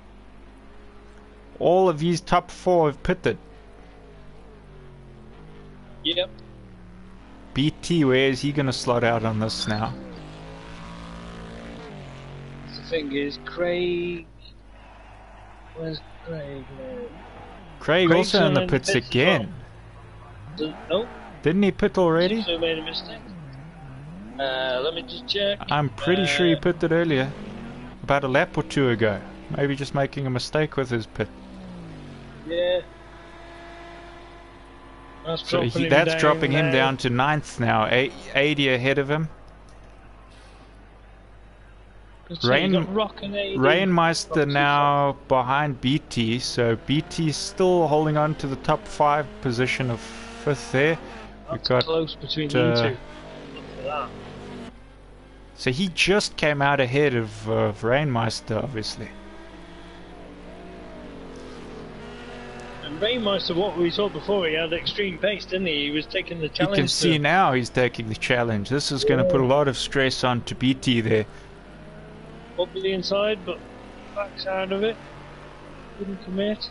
[SPEAKER 1] All of these top 4 have pitted.
[SPEAKER 2] Yep.
[SPEAKER 1] BT, where is he going to slot out on this now?
[SPEAKER 2] The thing is, Craig... Where's Craig?
[SPEAKER 1] Craig also in the pits again.
[SPEAKER 2] No.
[SPEAKER 1] Didn't he pit already?
[SPEAKER 2] So made a mistake. Let me just check.
[SPEAKER 1] I'm pretty sure he pitted earlier. About a lap or 2 ago. Maybe just making a mistake with his pit.
[SPEAKER 2] Yeah.
[SPEAKER 1] That's dropping him down to 9th now. 80 ahead of him. Rainmeister now behind BT, so BT's still holding on to the top 5 position of 5th there.
[SPEAKER 2] That's close between you two. Look for that.
[SPEAKER 1] So he just came out ahead of Rainmeister, obviously.
[SPEAKER 2] And Rainmeister, what we saw before, he had extreme pace, didn't he? He was taking the challenge.
[SPEAKER 1] You can see now he's taking the challenge. This is going to put a lot of stress on to BT there.
[SPEAKER 2] Up the inside, but backside of it. Couldn't commit.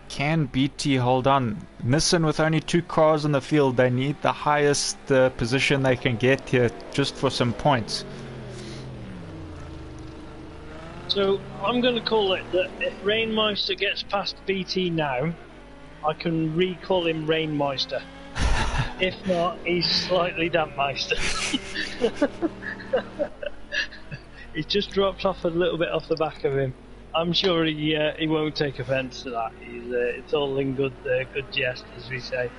[SPEAKER 1] Can BT hold on? Nissan with only 2 cars in the field, they need the highest position they can get here just for some points.
[SPEAKER 2] So I'm going to call it that if Rainmeister gets past BT now, I can recall him Rainmeister. If not, he's slightly Dampmeister. He's just dropped off a little bit off the back of him. I'm sure he won't take offence to that. It's all in good jest, as we say.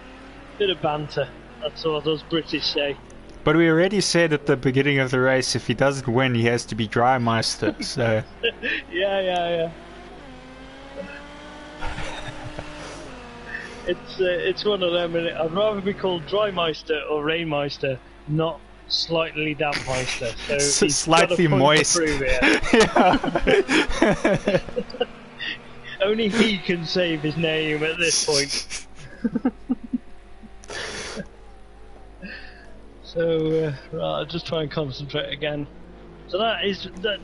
[SPEAKER 2] Bit of banter. That's what us British say.
[SPEAKER 1] But we already said at the beginning of the race, if he doesn't win, he has to be Drymeister. So
[SPEAKER 2] yeah. It's one of them. I'd rather be called Drymeister or Rainmeister, not slightly dampmeister. So he's
[SPEAKER 1] slightly moist.
[SPEAKER 2] Yeah. Only he can save his name at this point. So right, I'll just try and concentrate again. So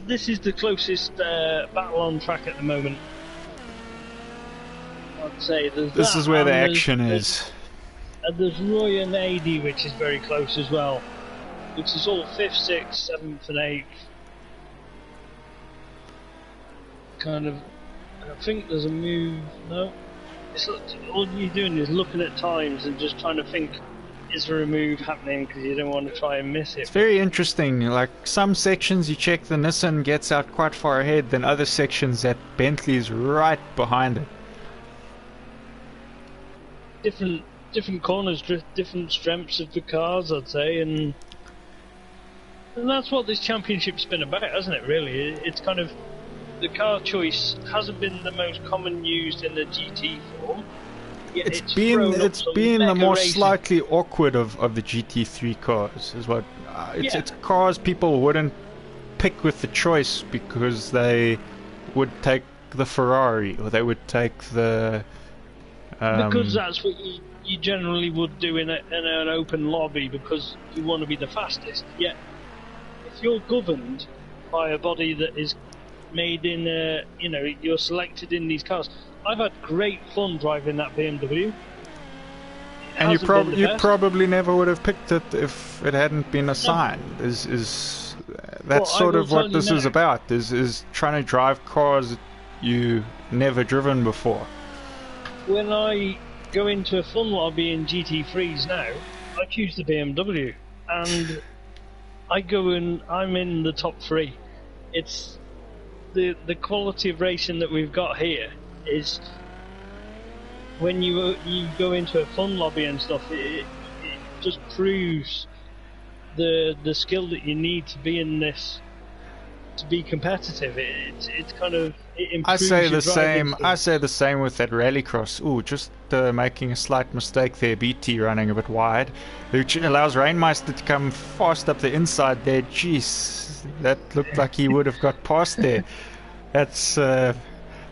[SPEAKER 2] this is the closest battle on track at the moment. I'd say
[SPEAKER 1] this is where the action is.
[SPEAKER 2] And there's Roy and AD, which is very close as well, which is all 5th, 6th, 7th, and 8th. Kind of. I think there's a move. No, all you're doing is looking at times and just trying to think. Is there a move happening because you don't want to try and miss it?
[SPEAKER 1] It's very interesting. Like some sections you check the Nissan gets out quite far ahead, then other sections that Bentley's right behind it.
[SPEAKER 2] Different corners, different strengths of the cars, I'd say, and that's what this championship's been about, hasn't it? Really, it's kind of the car choice hasn't been the most common used in the GT form.
[SPEAKER 1] It's been the more slightly awkward of the GT3 cars, is what it's cars people wouldn't pick with the choice because they would take the Ferrari or they would take the
[SPEAKER 2] because that's what you generally would do in an open lobby because you want to be the fastest. Yet if you're governed by a body that is made in you're selected in these cars. I've had great fun driving that BMW.
[SPEAKER 1] And you probably never would have picked it if it hadn't been assigned. That's sort of what this is about. Is trying to drive cars that you never driven before.
[SPEAKER 2] When I go into a fun lobby in GT3s now, I choose the BMW, and I go and I'm in the top 3. It's the quality of racing that we've got here. Is when you go into a fun lobby and stuff, it just proves the skill that you need to be in this to be competitive. It improves.
[SPEAKER 1] I say the same with that rallycross. Ooh, just making a slight mistake there. BT running a bit wide, which allows Rainmeister to come fast up the inside there. Jeez, that looked like he would have got past there. That's.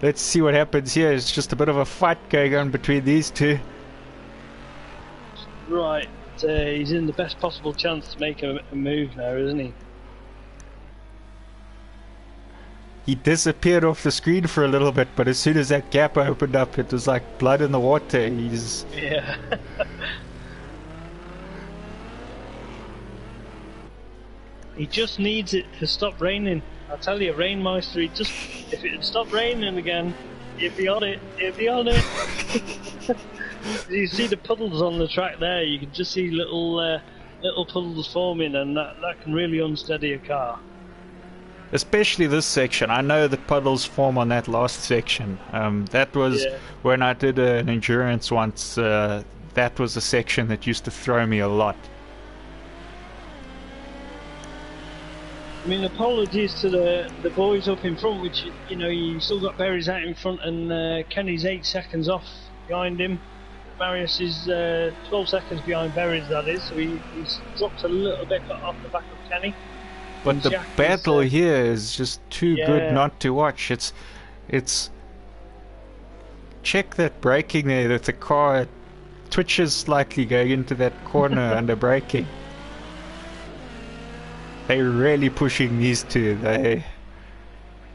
[SPEAKER 1] Let's see what happens here. It's just a bit of a fight going on between these two.
[SPEAKER 2] Right, he's in the best possible chance to make a move now, isn't he?
[SPEAKER 1] He disappeared off the screen for a little bit, but as soon as that gap opened up, it was like blood in the water.
[SPEAKER 2] Yeah. He just needs it to stop raining. I tell you, Rainmeister, if it had stopped raining again, he'd be on it. You see the puddles on the track there. You can just see little puddles forming, and that can really unsteady a car.
[SPEAKER 1] Especially this section. I know that puddles form on that last section. That was when I did an endurance once. That was a section that used to throw me a lot.
[SPEAKER 2] I mean, apologies to the boys up in front, which, you still got Berries out in front and Kenny's 8 seconds off behind him. Marius is 12 seconds behind Berries, that is, so he's dropped a little bit off the back of Kenny.
[SPEAKER 1] But the battle here is just too good not to watch. It's check that braking there, that the car twitches slightly going into that corner under braking. They're really pushing these two.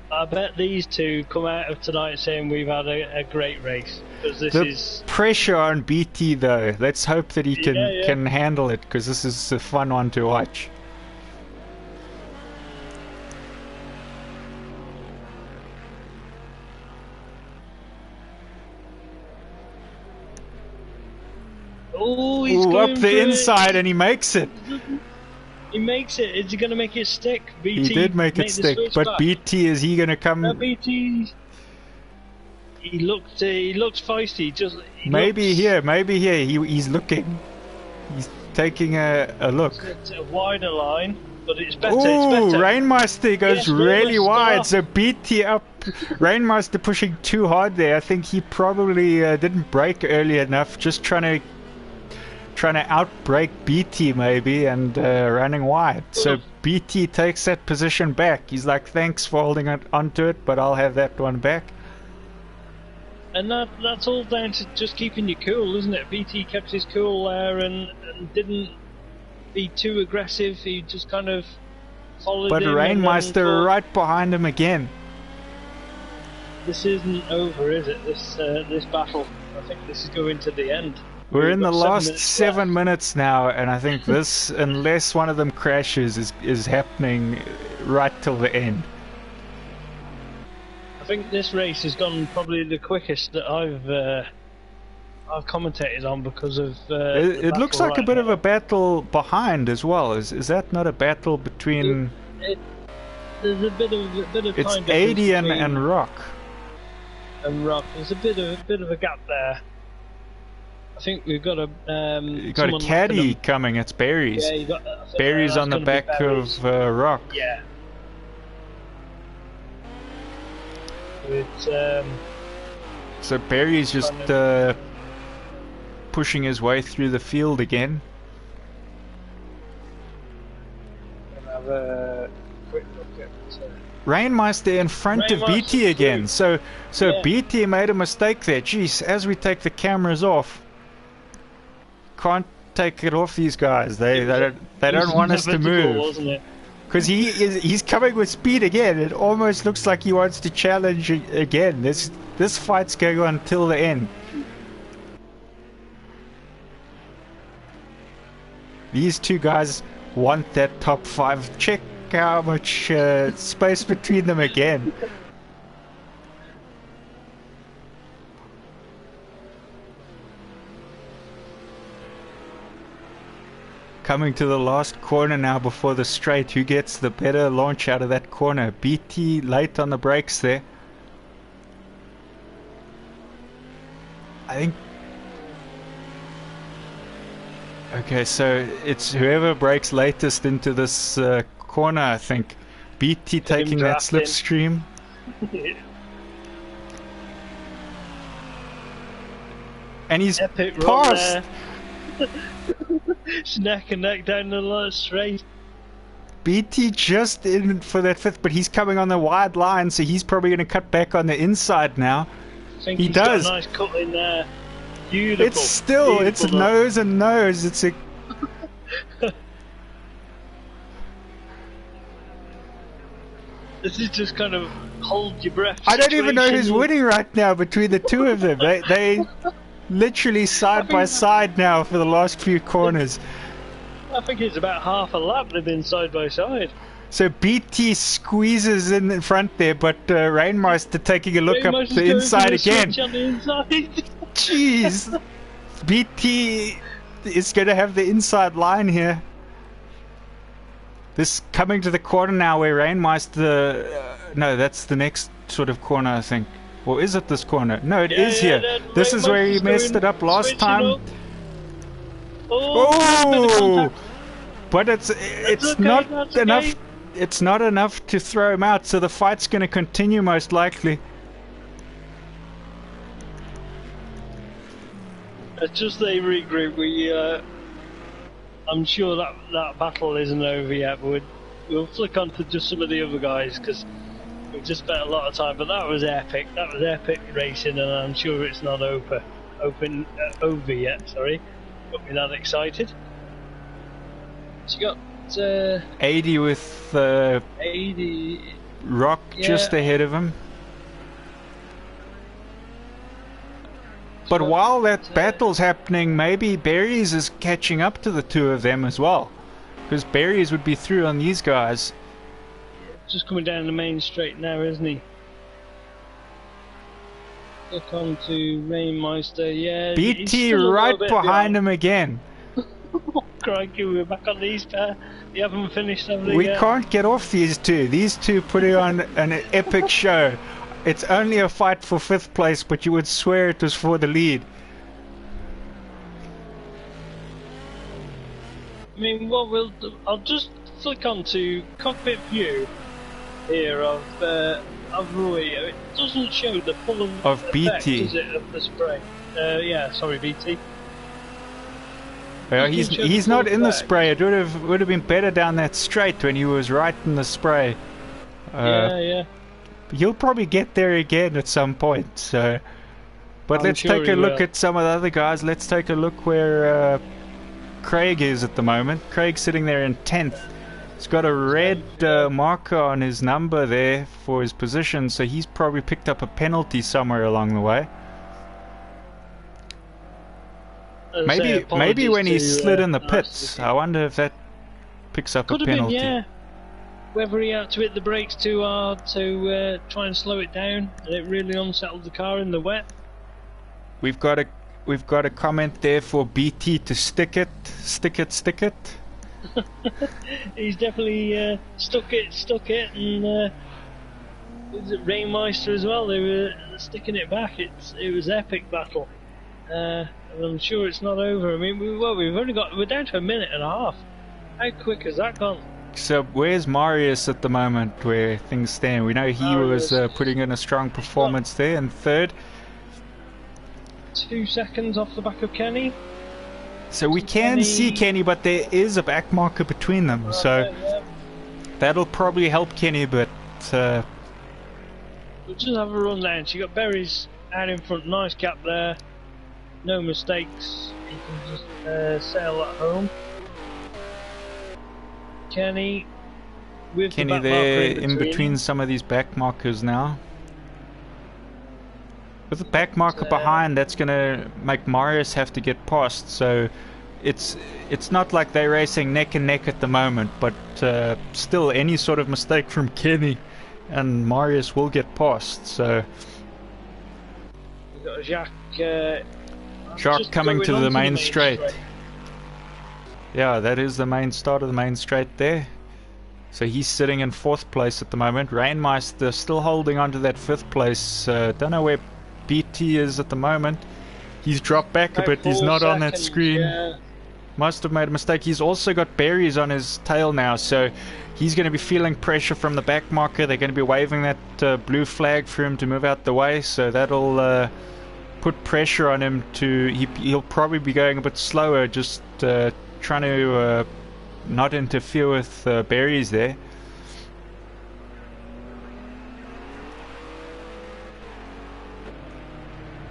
[SPEAKER 2] I bet these two come out of tonight saying we've had a great race. Because
[SPEAKER 1] the pressure on BT though. Let's hope that he can handle it, because this is a fun one to watch.
[SPEAKER 2] Oh, he's
[SPEAKER 1] up
[SPEAKER 2] going
[SPEAKER 1] the inside and he makes it.
[SPEAKER 2] He makes it. Is he going to make it stick? BT
[SPEAKER 1] He did make it stick, but
[SPEAKER 2] back.
[SPEAKER 1] BT, is he going to come?
[SPEAKER 2] No, BT. He looks feisty.
[SPEAKER 1] Maybe here. He's looking. He's taking a look.
[SPEAKER 2] It's a wider line, but it's better.
[SPEAKER 1] Ooh,
[SPEAKER 2] it's better.
[SPEAKER 1] Rainmaster goes really wide. So BT up. Rainmaster pushing too hard there. I think he probably didn't brake early enough. Just trying to outbrake BT maybe, and running wide. So BT takes that position back. He's like, thanks for holding onto it, but I'll have that one back.
[SPEAKER 2] And that's all down to just keeping you cool, isn't it? BT kept his cool there and didn't be too aggressive. He just kind of followed him.
[SPEAKER 1] But Rainmeister right behind him again.
[SPEAKER 2] This isn't over, is it? This battle. I think this is going to the end.
[SPEAKER 1] We're in the last 7 minutes now, and I think this, unless one of them crashes, is happening right till the end.
[SPEAKER 2] I think this race has gone probably the quickest that I've commentated on because of.
[SPEAKER 1] It looks like a bit of a battle behind as well. Is that not a battle between?
[SPEAKER 2] There's a bit of.
[SPEAKER 1] It's 80 and Rock.
[SPEAKER 2] And Rock. There's a bit of a gap there. I think we've got
[SPEAKER 1] you got a caddy coming. It's Barry's.
[SPEAKER 2] Yeah, you got
[SPEAKER 1] Barry's on the back of Rock.
[SPEAKER 2] Yeah. It's
[SPEAKER 1] so Barry's just pushing his way through the field again.
[SPEAKER 2] Have a quick look at
[SPEAKER 1] Rainmeister in front of BT again. So yeah. BT made a mistake there. Jeez, as we take the cameras off, can't take it off these guys. They don't want us to move. Because he's coming with speed again. It almost looks like he wants to challenge again. This fight's going on till the end. These two guys want that top 5. Check how much space between them again. Coming to the last corner now before the straight. Who gets the better launch out of that corner? BT late on the brakes there. I think. Okay, so it's whoever brakes latest into this corner, I think. BT taking that slipstream. And he's passed.
[SPEAKER 2] Neck and neck down the straight.
[SPEAKER 1] BT just in for that 5th, but he's coming on the wide line, so he's probably going to cut back on the inside now.
[SPEAKER 2] I think he does. Got a nice cut in there. Beautiful.
[SPEAKER 1] It's still, it's nose and nose. It's a.
[SPEAKER 2] This is just kind of hold your breath.
[SPEAKER 1] I don't even know who's winning right now between the two of them. They literally side by side now for the last few corners.
[SPEAKER 2] I think it's about half a lap they've been side by side.
[SPEAKER 1] So BT squeezes in front there, but Rainmeister taking a look up the inside again. Jeez. BT is going to have the inside line here. This coming to the corner now where Rainmeister... no, that's the next sort of corner, I think. Or is it this corner? No, it is here. This is where he messed it up last time. Oh! But it's okay, not enough. Okay. It's not enough to throw him out, so the fight's going to continue most likely.
[SPEAKER 2] It's just they regroup. I'm sure that battle isn't over yet, but we'll flick on to just some of the other guys because we've just spent a lot of time. But that was epic. That was epic racing, and I'm sure it's not over yet. Sorry, got me that excited. So you got
[SPEAKER 1] 80 with
[SPEAKER 2] 80
[SPEAKER 1] Rock just ahead of him. But while that battle's happening, maybe Berries is catching up to the two of them as well. Because Berries would be through on these guys.
[SPEAKER 2] Just coming down the main straight now, isn't he? Look on to Rainmeister, yeah.
[SPEAKER 1] BT right behind him again.
[SPEAKER 2] Crikey, we're back on these pair. You haven't finished, have they?
[SPEAKER 1] We can't get off these two. These two putting on an epic show. It's only a fight for 5th place, but you would swear it was for the lead.
[SPEAKER 2] I mean, what we'll do, I'll just flick on to cockpit view here of Roy. It doesn't show the full
[SPEAKER 1] of
[SPEAKER 2] effect,
[SPEAKER 1] BT.
[SPEAKER 2] does it, of the spray? Yeah, sorry, BT.
[SPEAKER 1] Well, he's not in the spray. It would have been better down that straight when he was right in the spray.
[SPEAKER 2] Yeah.
[SPEAKER 1] He'll probably get there again at some point. So, but let's
[SPEAKER 2] sure
[SPEAKER 1] take a look
[SPEAKER 2] will.
[SPEAKER 1] at some of the other guys. Let's take a look where Craig is at the moment. Craig's sitting there in 10th. He's got a red marker on his number there for his position, so he's probably picked up a penalty somewhere along the way. Maybe when he slid in the pits. I wonder if that picks up a penalty.
[SPEAKER 2] Been, yeah. Whether he had to hit the brakes too hard to try and slow it down, and it really unsettled the car in the wet.
[SPEAKER 1] We've got a comment there for BT to stick it.
[SPEAKER 2] He's definitely stuck it, and was it Rainmeister as well? They were sticking it back. It was epic battle. And I'm sure it's not over. I mean, we're down to a minute and a half. How quick has that gone?
[SPEAKER 1] So where's Marius at the moment where things stand? We know he was putting in a strong performance there in 3rd.
[SPEAKER 2] 2 seconds off the back of Kenny.
[SPEAKER 1] So we can see Kenny, but there is a back marker between them. So that'll probably help Kenny, but
[SPEAKER 2] we'll just have a run down. So you got Berries out in front, nice gap there. No mistakes. You can just sail at home. Kenny with the back
[SPEAKER 1] there
[SPEAKER 2] marker
[SPEAKER 1] in between some of these back markers now. With the back marker behind, that's going to make Marius have to get past. So it's not like they're racing neck and neck at the moment, but still any sort of mistake from Kenny and Marius will get past. So
[SPEAKER 2] we've got
[SPEAKER 1] Jacques coming to the main straight. Yeah, that is the main start of the main straight there. So he's sitting in 4th place at the moment. Rainmeister still holding on to that 5th place. Don't know where BT is at the moment. He's dropped back a bit. He's not on that screen. Yeah. Must have made a mistake. He's also got berries on his tail now, so he's going to be feeling pressure from the back marker. They're going to be waving that blue flag for him to move out the way, so that'll put pressure on him to... He'll probably be going a bit slower, just trying to not interfere with berries there.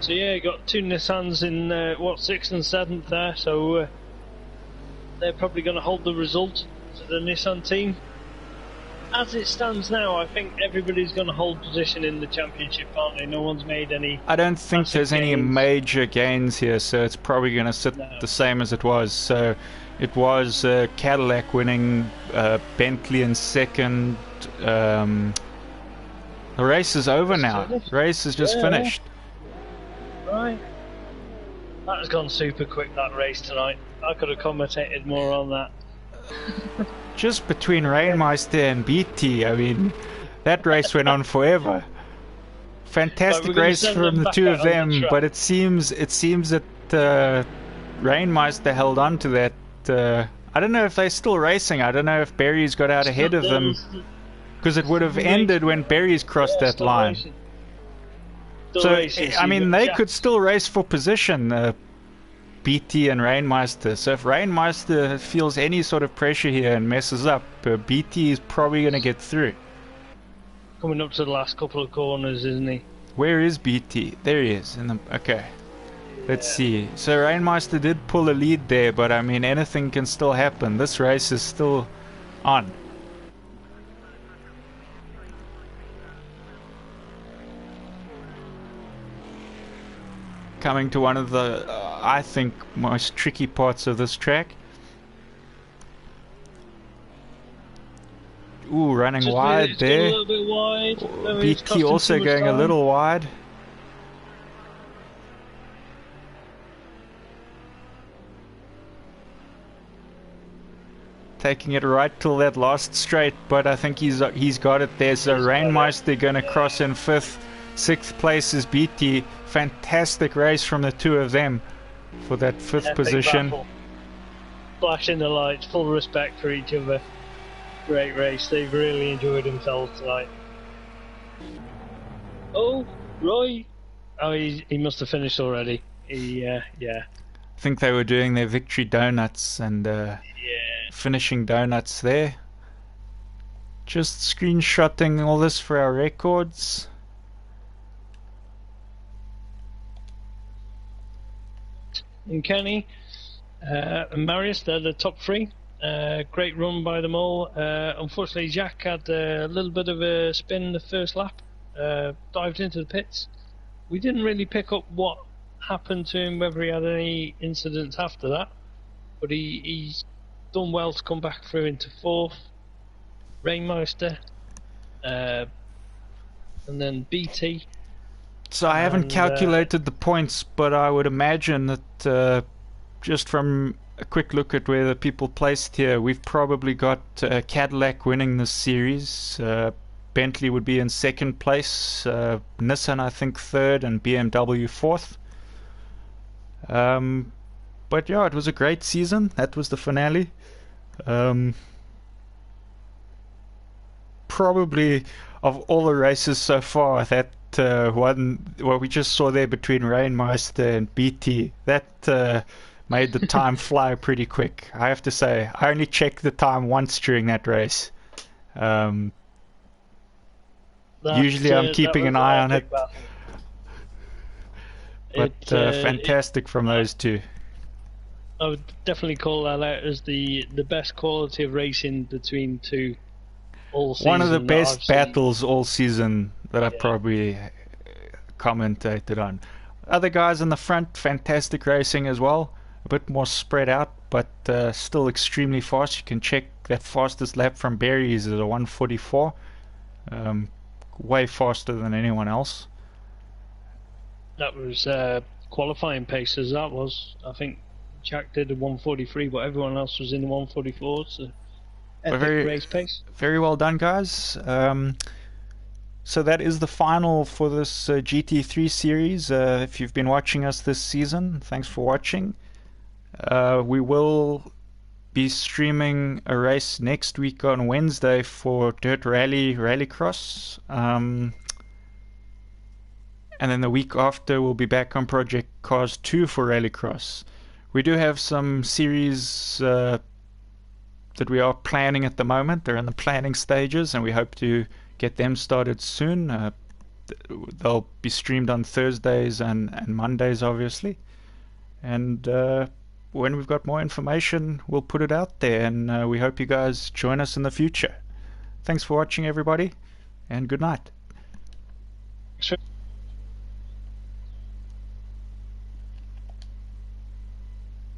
[SPEAKER 2] So yeah, you got 2 Nissans in 6th and 7th there, so they're probably going to hold the result to the Nissan team. As it stands now, I think everybody's going to hold position in the championship, aren't they? No one's made any...
[SPEAKER 1] I don't think there's any major gains here, so it's probably going to sit the same as it was. So it was Cadillac winning, Bentley in 2nd. The race is over now. The race is just finished.
[SPEAKER 2] Right. That has gone super quick, that race tonight. I could have commentated more on that.
[SPEAKER 1] Just between Rainmeister and BT, I mean, that race went on forever. Fantastic race from the two of them, but it seems that Rainmeister held on to that. I don't know if they're still racing. I don't know if Berries got out ahead of them, because it would have ended when Berries crossed that line. So, I mean, they could still race for position, BT and Rainmeister. So if Rainmeister feels any sort of pressure here and messes up, BT is probably going to get through.
[SPEAKER 2] Coming up to the last couple of corners, isn't he?
[SPEAKER 1] Where is BT? There he is. Okay. Let's see. So Rainmeister did pull a lead there, but I mean, anything can still happen. This race is still on. Coming to one of the, I think, most tricky parts of this track. Ooh, running just wide there.
[SPEAKER 2] A little bit wide.
[SPEAKER 1] BT also going a little wide. taking it right till that last straight, but I think he's got it there. So Rainmeister going to cross in 5th. 6th place is BT. Fantastic race from the two of them for that 5th position.
[SPEAKER 2] Flashing the lights, full respect for each other. Great race. They've really enjoyed themselves tonight. Oh, Roy. Oh, he must have finished already. Yeah.
[SPEAKER 1] I think they were doing their victory donuts and finishing donuts there. Just screenshotting all this for our records.
[SPEAKER 2] And Kenny and Marius, they're the top 3. Great run by them all. Unfortunately, Jack had a little bit of a spin in the first lap. Dived into the pits. We didn't really pick up what happened to him, whether he had any incidents after that. But he's done well to come back through into 4th. Rainmeister. And then BT.
[SPEAKER 1] So I haven't calculated the points, but I would imagine that just from a quick look at where the people placed here, we've probably got Cadillac winning this series. Bentley would be in 2nd place, Nissan I think 3rd, and BMW 4th. But yeah, it was a great season. That was the finale. Probably of all the races so far, that one what we just saw there between Rainmeister and BT, that made the time fly pretty quick. I have to say, I only checked the time once during that race. Usually I'm keeping an eye on it. But fantastic from those two.
[SPEAKER 2] I would definitely call that out as the best quality of racing between two all season.
[SPEAKER 1] One of the best battles all season that I've probably commentated on. Other guys in the front, fantastic racing as well. A bit more spread out, but still extremely fast. You can check that fastest lap from Berries is a 1:44. Way faster than anyone else.
[SPEAKER 2] That was qualifying paces. That was, I think, Jack did a 1:43, but everyone else was in the 1:44. So epic race pace.
[SPEAKER 1] Very well done, guys. So that is the final for this GT3 series. If you've been watching us this season, thanks for watching. We will be streaming a race next week on Wednesday for Dirt Rallycross. And then the week after we'll be back on Project Cars 2 for Rallycross. We do have some series that we are planning at the moment. They're in the planning stages and we hope to get them started soon. They'll be streamed on Thursdays and Mondays obviously. And when we've got more information, we'll put it out there, and we hope you guys join us in the future. Thanks for watching, everybody, and good night.
[SPEAKER 2] Sure.